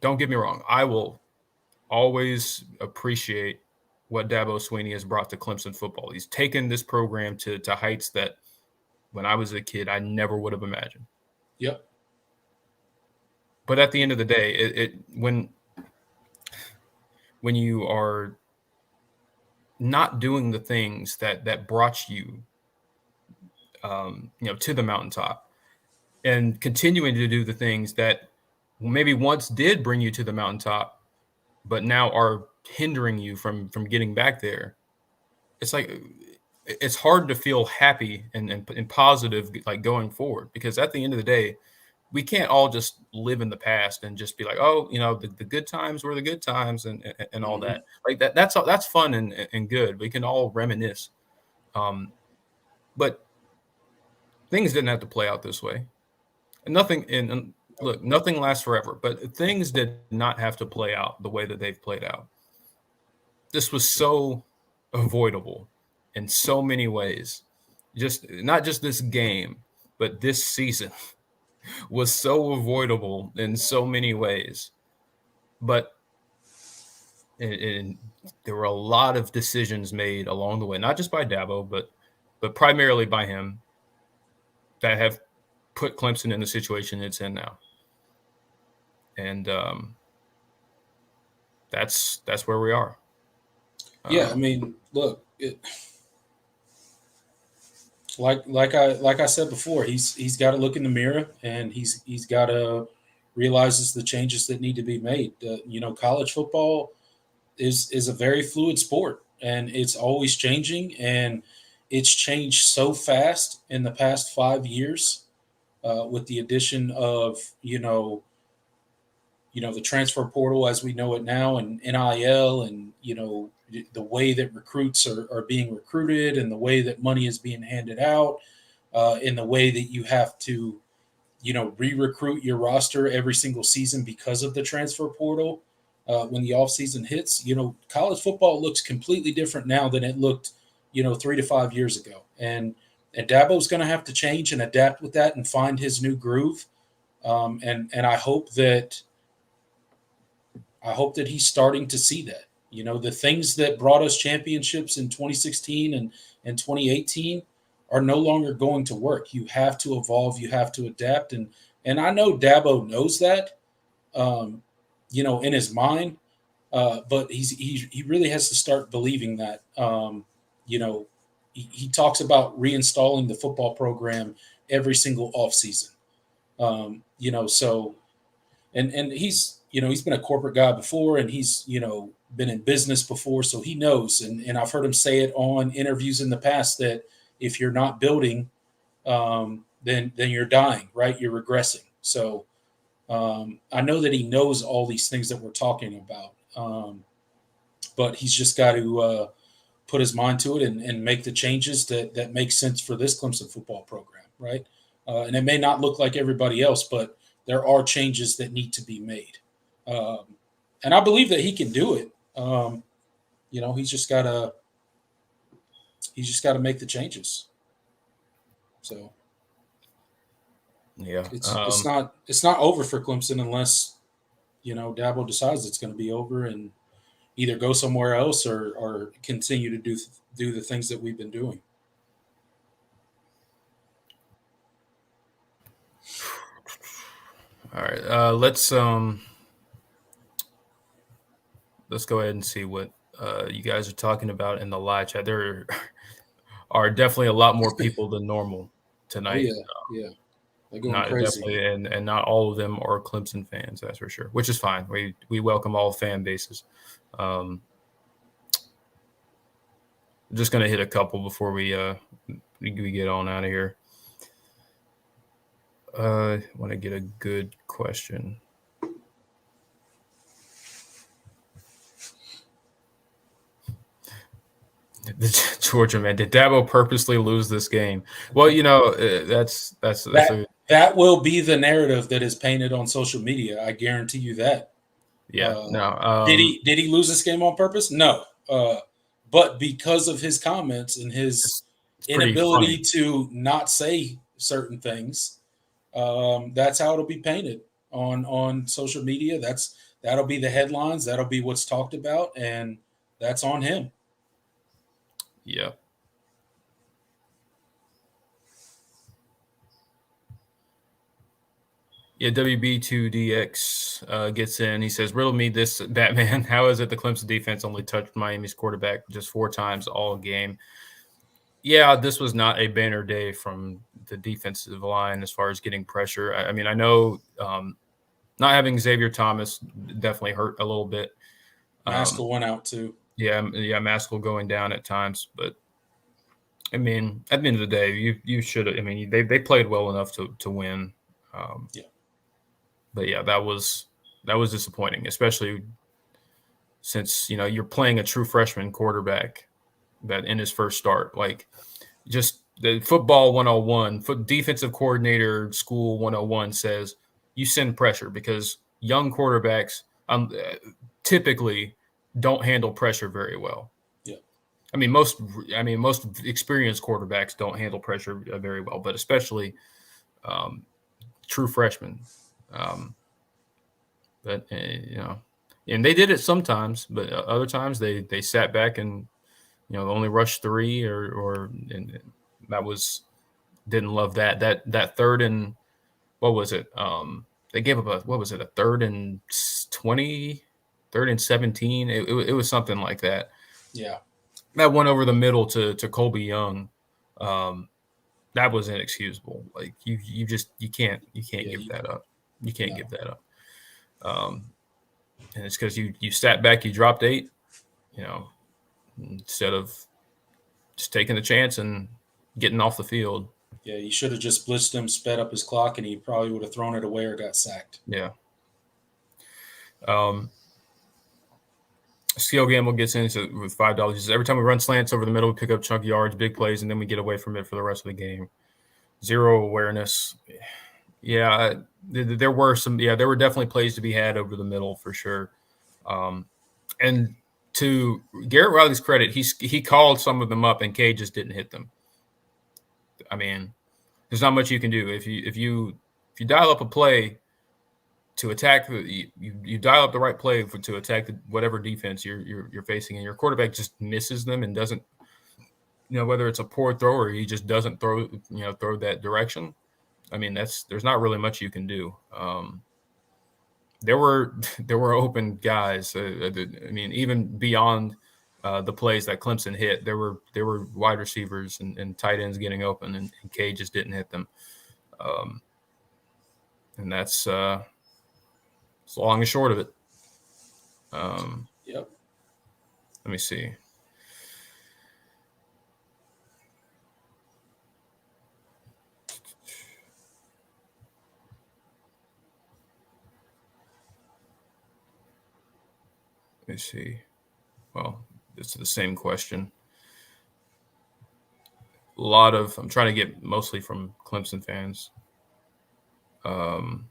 don't get me wrong, I will always appreciate what Dabo Swinney has brought to Clemson football. He's taken this program to heights that when I was a kid, I never would have imagined. Yep. But at the end of the day, when you are not doing the things that brought you, to the mountaintop, and continuing to do the things that maybe once did bring you to the mountaintop, but now are hindering you from getting back there, it's like it's hard to feel happy and positive, like, going forward, because at the end of the day, we can't all just live in the past and just be like, oh, the good times were the good times and all that. Like, that's fun and good. We can all reminisce. But things didn't have to play out this way. And nothing lasts forever, but things did not have to play out the way that they've played out. This was so avoidable in so many ways. Just not just this game, but this season was so avoidable in so many ways. But there were a lot of decisions made along the way, not just by Dabo, but primarily by him, that have put Clemson in the situation it's in now. And that's where we are. Yeah, I mean, look, like I said before, he's got to look in the mirror and he's got to realize the changes that need to be made. College football is a very fluid sport, and it's always changing, and it's changed so fast in the past 5 years with the addition of the transfer portal as we know it now, and NIL, and the way that recruits are being recruited, and the way that money is being handed out, in the way that you have to re-recruit your roster every single season because of the transfer portal. When the offseason hits, college football looks completely different now than it looked 3 to 5 years ago, and Dabo's going to have to change and adapt with that and find his new groove. And I hope that he's starting to see that. The things that brought us championships in 2016 and 2018 are no longer going to work. You have to evolve. You have to adapt. And I know Dabo knows that, in his mind, but he really has to start believing that. He talks about reinstalling the football program every single offseason. So, and he's been a corporate guy before, and he's been in business before, so he knows. And I've heard him say it on interviews in the past that if you're not building, then you're dying, right? You're regressing. So I know that he knows all these things that we're talking about, but he's just got to put his mind to it and make the changes that make sense for this Clemson football program, right? And it may not look like everybody else, but there are changes that need to be made. And I believe that he can do it. He's just gotta make the changes. So Yeah, it's not over for Clemson unless Dabo decides it's going to be over and either go somewhere else or continue to do the things that we've been doing. all right. Let's go ahead and see what you guys are talking about in the live chat. There are definitely a lot more people than normal tonight. Oh yeah, they're going Not crazy. definitely, and not all of them are Clemson fans. That's for sure, which is fine. We welcome all fan bases. I'm just gonna hit a couple before we get on out of here. I want to get a good question. The Georgia man, did Dabo purposely lose this game? Well, that will be the narrative that is painted on social media. I guarantee you that. Yeah. Did he lose this game on purpose? No. But because of his comments and his inability to not say certain things, that's how it'll be painted on social media. That'll be the headlines. That'll be what's talked about, and that's on him. Yeah. Yeah, WB2DX gets in. He says, riddle me this, Batman. How is it the Clemson defense only touched Miami's quarterback just 4 times all game? Yeah, this was not a banner day from the defensive line as far as getting pressure. I mean, I know not having Xavier Thomas definitely hurt a little bit. Maskell went out too. Yeah, Maskell going down at times. But, I mean, at the end of the day, you should have – I mean, they played well enough to win. Yeah. But yeah, that was disappointing, especially since you're playing a true freshman quarterback that in his first start, like just the football 101, defensive coordinator school 101 says you send pressure because young quarterbacks typically don't handle pressure very well. Yeah, I mean most experienced quarterbacks don't handle pressure very well, but especially true freshmen. But and they did it sometimes, but other times they sat back and only rushed 3 or and that was didn't love that third and what was it? They gave up a 3rd and 20, 3rd and 17. It was something like that. Yeah, that went over the middle to Colby Young. That was inexcusable. Like you can't give that up. You can't give that up. And it's because you sat back, you dropped 8, instead of just taking the chance and getting off the field. Yeah, you should have just blitzed him, sped up his clock, and he probably would have thrown it away or got sacked. Yeah. Skill Gamble gets in with $5. He says, every time we run slants over the middle, we pick up chunk yards, big plays, and then we get away from it for the rest of the game. Zero awareness. Yeah, there were definitely plays to be had over the middle for sure. And to Garrett Riley's credit, he called some of them up, and K just didn't hit them. I mean, there's not much you can do if you dial up a play to attack you dial up the right play to attack whatever defense you're facing, and your quarterback just misses them and doesn't, whether it's a poor throw or he just doesn't throw that direction. I mean, there's not really much you can do. There were open guys. I mean, even beyond the plays that Clemson hit, there were wide receivers and tight ends getting open, and K just didn't hit them. And that's it's long and short of it. Yep. Let me see. Well, it's the same question. I'm trying to get mostly from Clemson fans. Go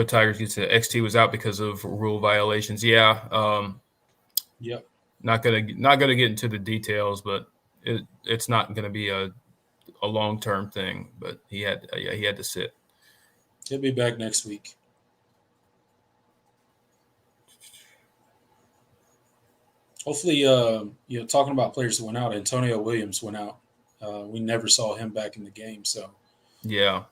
Tigers gets it. XT was out because of rule violations. Yeah. Yep. Not gonna get into the details, but it's not gonna be a long-term thing. But he had to sit. He'll be back next week. Hopefully, talking about players that went out, Antonio Williams went out. We never saw him back in the game, so Yeah.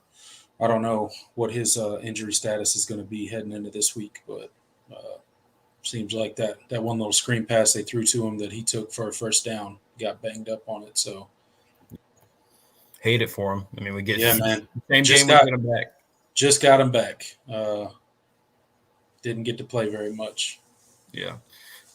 I don't know what his injury status is going to be heading into this week, but seems like that one little screen pass they threw to him that he took for a first down got banged up on it. So hate it for him. I mean, we get man. Same game we get him back. Just got him back. Didn't get to play very much. Yeah.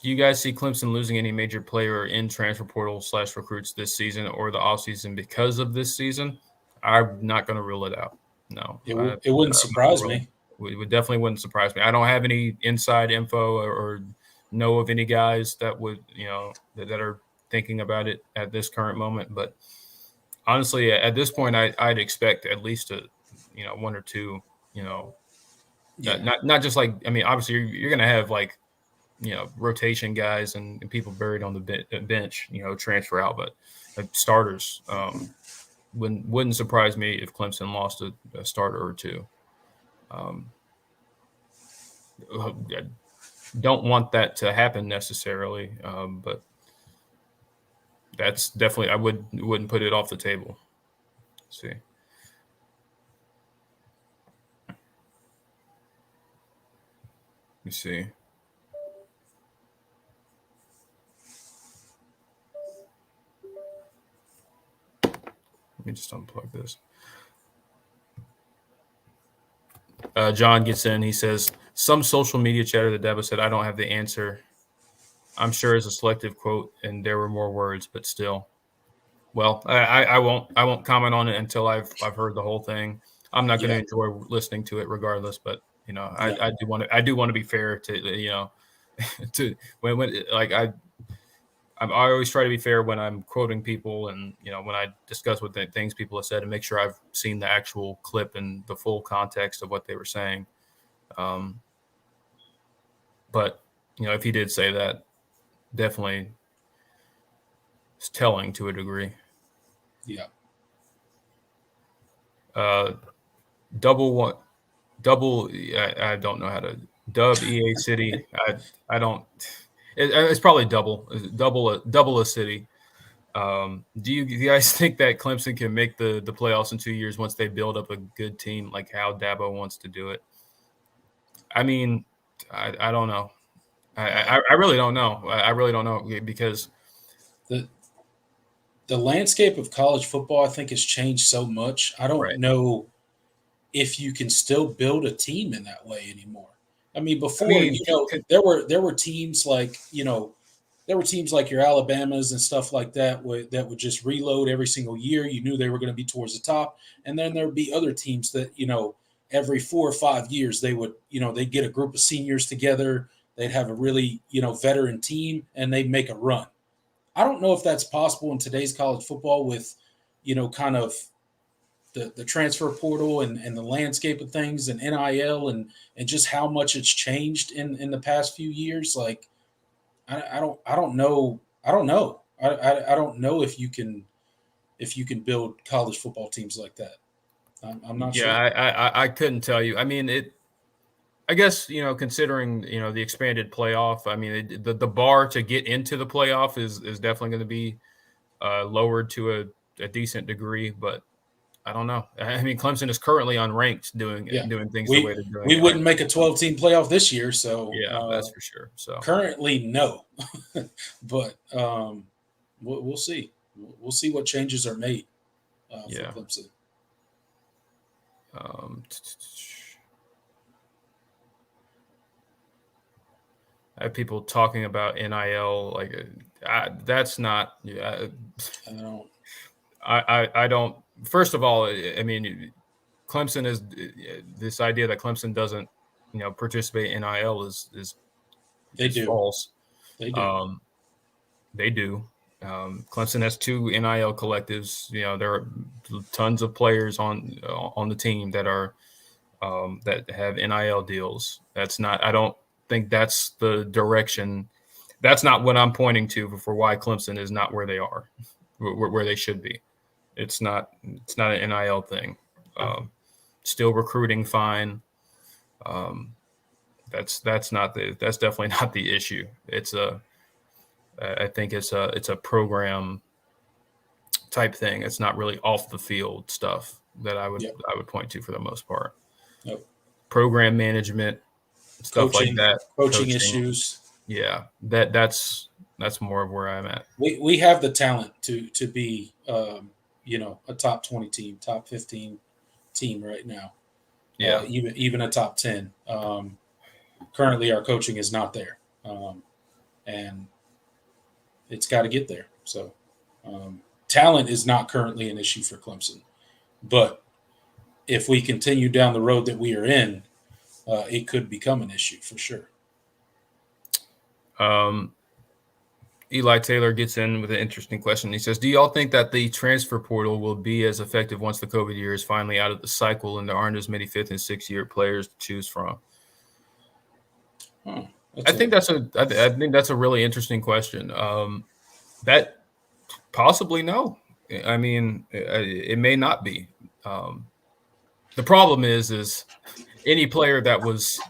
Do you guys see Clemson losing any major player in transfer portal / recruits this season or the offseason because of this season? I'm not going to rule it out. No. It wouldn't surprise me. It definitely wouldn't surprise me. I don't have any inside info or know of any guys that would, that are thinking about it at this current moment. But honestly, at this point, I'd expect at least one or two, not just like, I mean, obviously you're going to have like, rotation guys and people buried on the bench, transfer out, but starters wouldn't surprise me if Clemson lost a starter or two. I don't want that to happen necessarily, but that's definitely I wouldn't put it off the table. Let's see. Let me see. Let me just unplug this. John gets in. He says, some social media chatter that Dabo said, I don't have the answer. I'm sure is a selective quote, and there were more words, but still. Well, I won't comment on it until I've heard the whole thing. I'm not going to enjoy listening to it regardless, but I do want to be fair to to when like I always try to be fair when I'm quoting people and, when I discuss what things people have said and make sure I've seen the actual clip and the full context of what they were saying. But, if he did say that, definitely it's telling to a degree. Yeah. Double, I don't know how to dub EA City. I don't. It's probably double a city. Do you guys think that Clemson can make the playoffs in 2 years once they build up a good team like how Dabo wants to do it? I mean, I don't know. I really don't know. I really don't know because the landscape of college football, I think, has changed so much. I don't know if you can still build a team in that way anymore. I mean, before, there were teams like, there were teams like your Alabamas and stuff like that that would just reload every single year. You knew they were going to be towards the top. And then there would be other teams that, every 4 or 5 years they would, they'd get a group of seniors together. They'd have a really, veteran team and they'd make a run. I don't know if that's possible in today's college football with, kind of the transfer portal and the landscape of things and NIL and just how much it's changed in the past few years. Like, I don't know. I don't know if you can build college football teams like that. I'm not sure. Yeah, I couldn't tell you. I mean, I guess, considering, the expanded playoff, I mean, the bar to get into the playoff is definitely going to be lowered to a decent degree, but I don't know. I mean, Clemson is currently unranked doing things the way they're doing. We wouldn't make a 12-team playoff this year, so yeah, that's for sure. So currently, no, but we'll see. We'll see what changes are made for Clemson. I have people talking about NIL like that's not. Yeah, I don't. First of all, I mean, Clemson is this idea that Clemson doesn't, participate in NIL is false. They do. They do. Clemson has 2 NIL collectives. There are tons of players on the team that are that have NIL deals. That's not. I don't think that's the direction. That's not what I'm pointing to for why Clemson is not where they are, where they should be. It's not. It's not an NIL thing. Still recruiting fine. That's definitely not the issue. I think it's a program type thing. It's not really off the field stuff that I would point to for the most part. Yep. Program management, stuff like that, coaching issues. Yeah, that's more of where I'm at. We have the talent to be a top 20 team, top 15 team right now. Yeah, even a top 10. Currently, our coaching is not there, and it's got to get there. So, talent is not currently an issue for Clemson, but if we continue down the road that we are in, it could become an issue for sure. Eli Taylor gets in with an interesting question. He says, do y'all think that the transfer portal will be as effective once the COVID year is finally out of the cycle and there aren't as many 5th and 6th year players to choose from? I think that's a really interesting question. That possibly no. I mean, it may not be. The problem is any player that was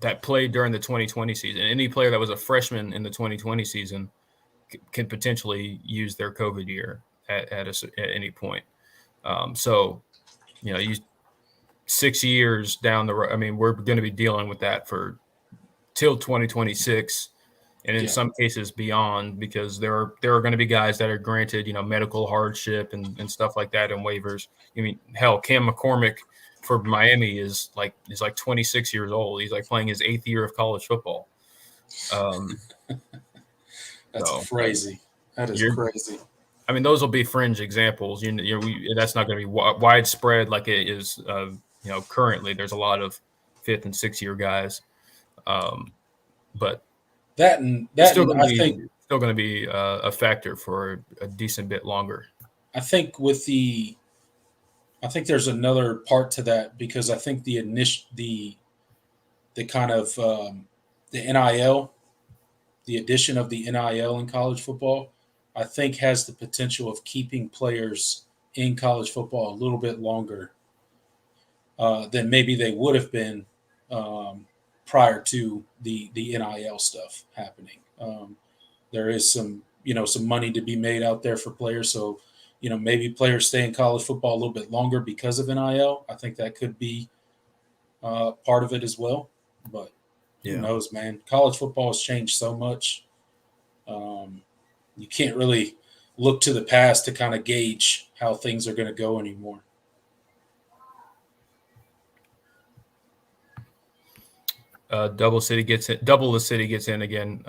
that played during the 2020 season, any player that was a freshman in the 2020 season can potentially use their COVID year at any point. So, 6 years down the road, I mean, we're going to be dealing with that for till 2026. And in some cases beyond, because there are going to be guys that are granted, medical hardship and stuff like that and waivers. I mean, hell, Cam McCormick for Miami is like 26 years old. He's like playing his 8th year of college football. That's crazy. That is crazy. I mean, those will be fringe examples. That's not going to be widespread like it is. Currently there's a lot of 5th and 6th year guys, but. That's still going to be a factor for a decent bit longer. I think there's another part to that, because I think the kind of the NIL, the addition of the NIL in college football, I think has the potential of keeping players in college football a little bit longer than maybe they would have been prior to the NIL stuff happening. There is some money to be made out there for players. So, maybe players stay in college football a little bit longer because of NIL. I think that could be part of it as well. But who knows, man? College football has changed so much. You can't really look to the past to kind of gauge how things are going to go anymore. Double the City gets in again.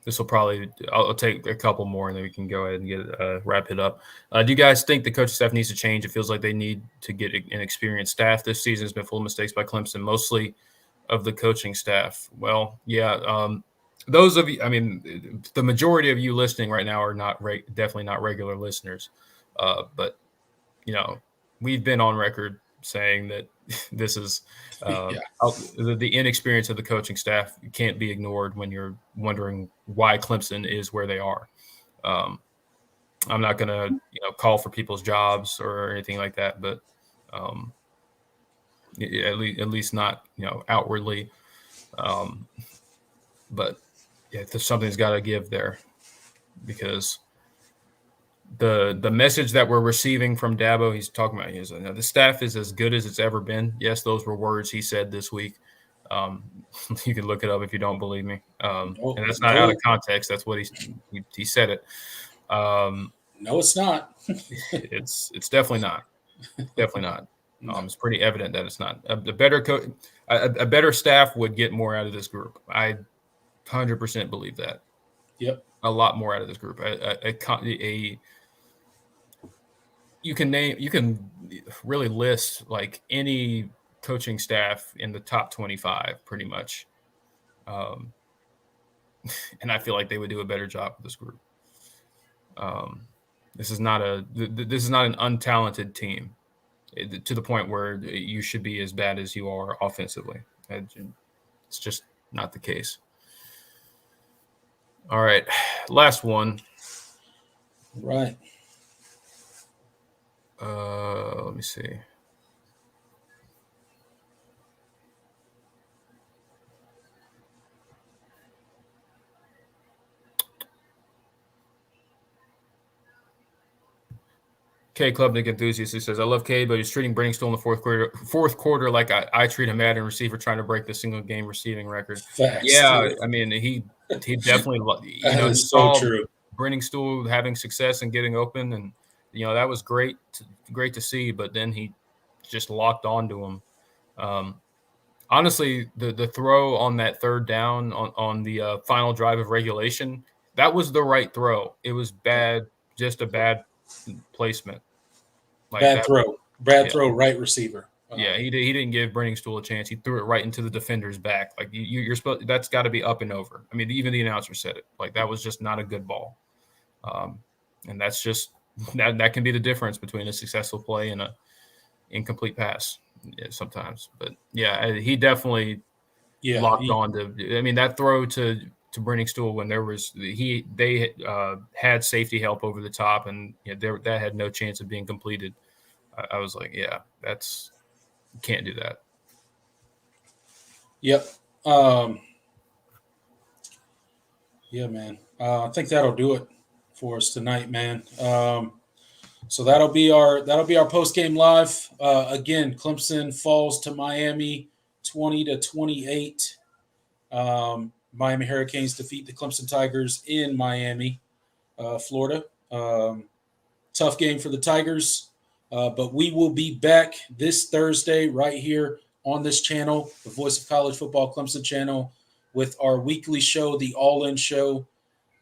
This will probably I'll take a couple more and then we can go ahead and wrap it up. Do you guys think the coaching staff needs to change? It feels like they need to get an experienced staff. This season has been full of mistakes by Clemson, mostly of the coaching staff. Well, yeah. Those of you, I mean, the majority of you listening right now are definitely not regular listeners. But we've been on record saying that this is the inexperience of the coaching staff can't be ignored when you're wondering why Clemson is where they are. I'm not going to call for people's jobs or anything like that, but at least not outwardly. But something's got to give there, because the message that we're receiving from Dabo, he's talking about the staff is as good as it's ever been. Yes, those were words he said this week. You can look it up if you don't believe me. And that's not out of context. That's what he said it. No, it's not. It's definitely not. Definitely not. It's pretty evident that it's not. A better staff would get more out of this group. I 100% believe that. Yep. A lot more out of this group. You can really list like any coaching staff in the top 25 pretty much And I feel like they would do a better job with this group. This is not an untalented team to the point where you should be as bad as you are offensively. It's just not the case. All right, last one. Right. Let me see. K Klubnik enthusiast who says, "I love K, but he's treating Briningstool in the fourth quarter like I treat a Madden receiver trying to break the single game receiving record." Facts. Yeah, Dude. I mean he definitely That he is so saw true. Briningstool having success and getting open, and that was great to see. But then he just locked onto him. Honestly, the throw on that third down on the final drive of regulation, that was the right throw. It was bad, just a bad placement. Like Bad that. throw. Bad throw, right receiver. Yeah, he didn't give Briningstool a chance. He threw it right into the defender's back. Like you're supposed, that's got to be up and over. I mean, even the announcer said it. Like that was just not a good ball. And that's just that can be the difference between a successful play and a incomplete pass sometimes. But yeah, he definitely locked on to. I mean, that throw to Briningstool when they had safety help over the top, and that had no chance of being completed. I was like, yeah, you can't do that. Yep. Yeah, man. I think that'll do it for us tonight, man. So that'll be our post game live. Again, Clemson falls to Miami 20-28. Miami Hurricanes defeat the Clemson Tigers in Miami, Florida. Tough game for the Tigers, but we will be back this Thursday right here on this channel, the Voice of College Football Clemson channel, with our weekly show, the All In Show,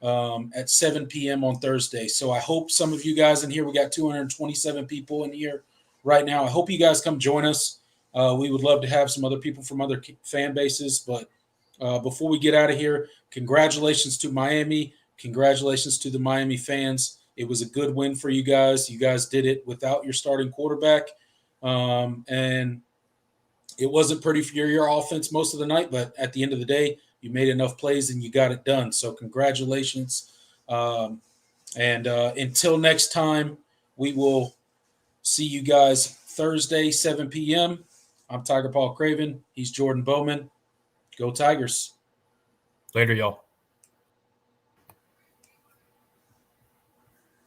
at 7 p.m. on Thursday. So I hope some of you guys in here, we got 227 people in here right now. I hope you guys come join us. We would love to have some other people from other fan bases. But before we get out of here, congratulations to Miami. Congratulations to the Miami fans. It was a good win for you guys. You guys did it without your starting quarterback. And it wasn't pretty for your offense most of the night, but at the end of the day, you made enough plays and you got it done. So congratulations. And until next time, we will see you guys Thursday, 7 p.m. I'm Tiger Paul Craven. He's Jordan Bowman. Go Tigers. Later, y'all.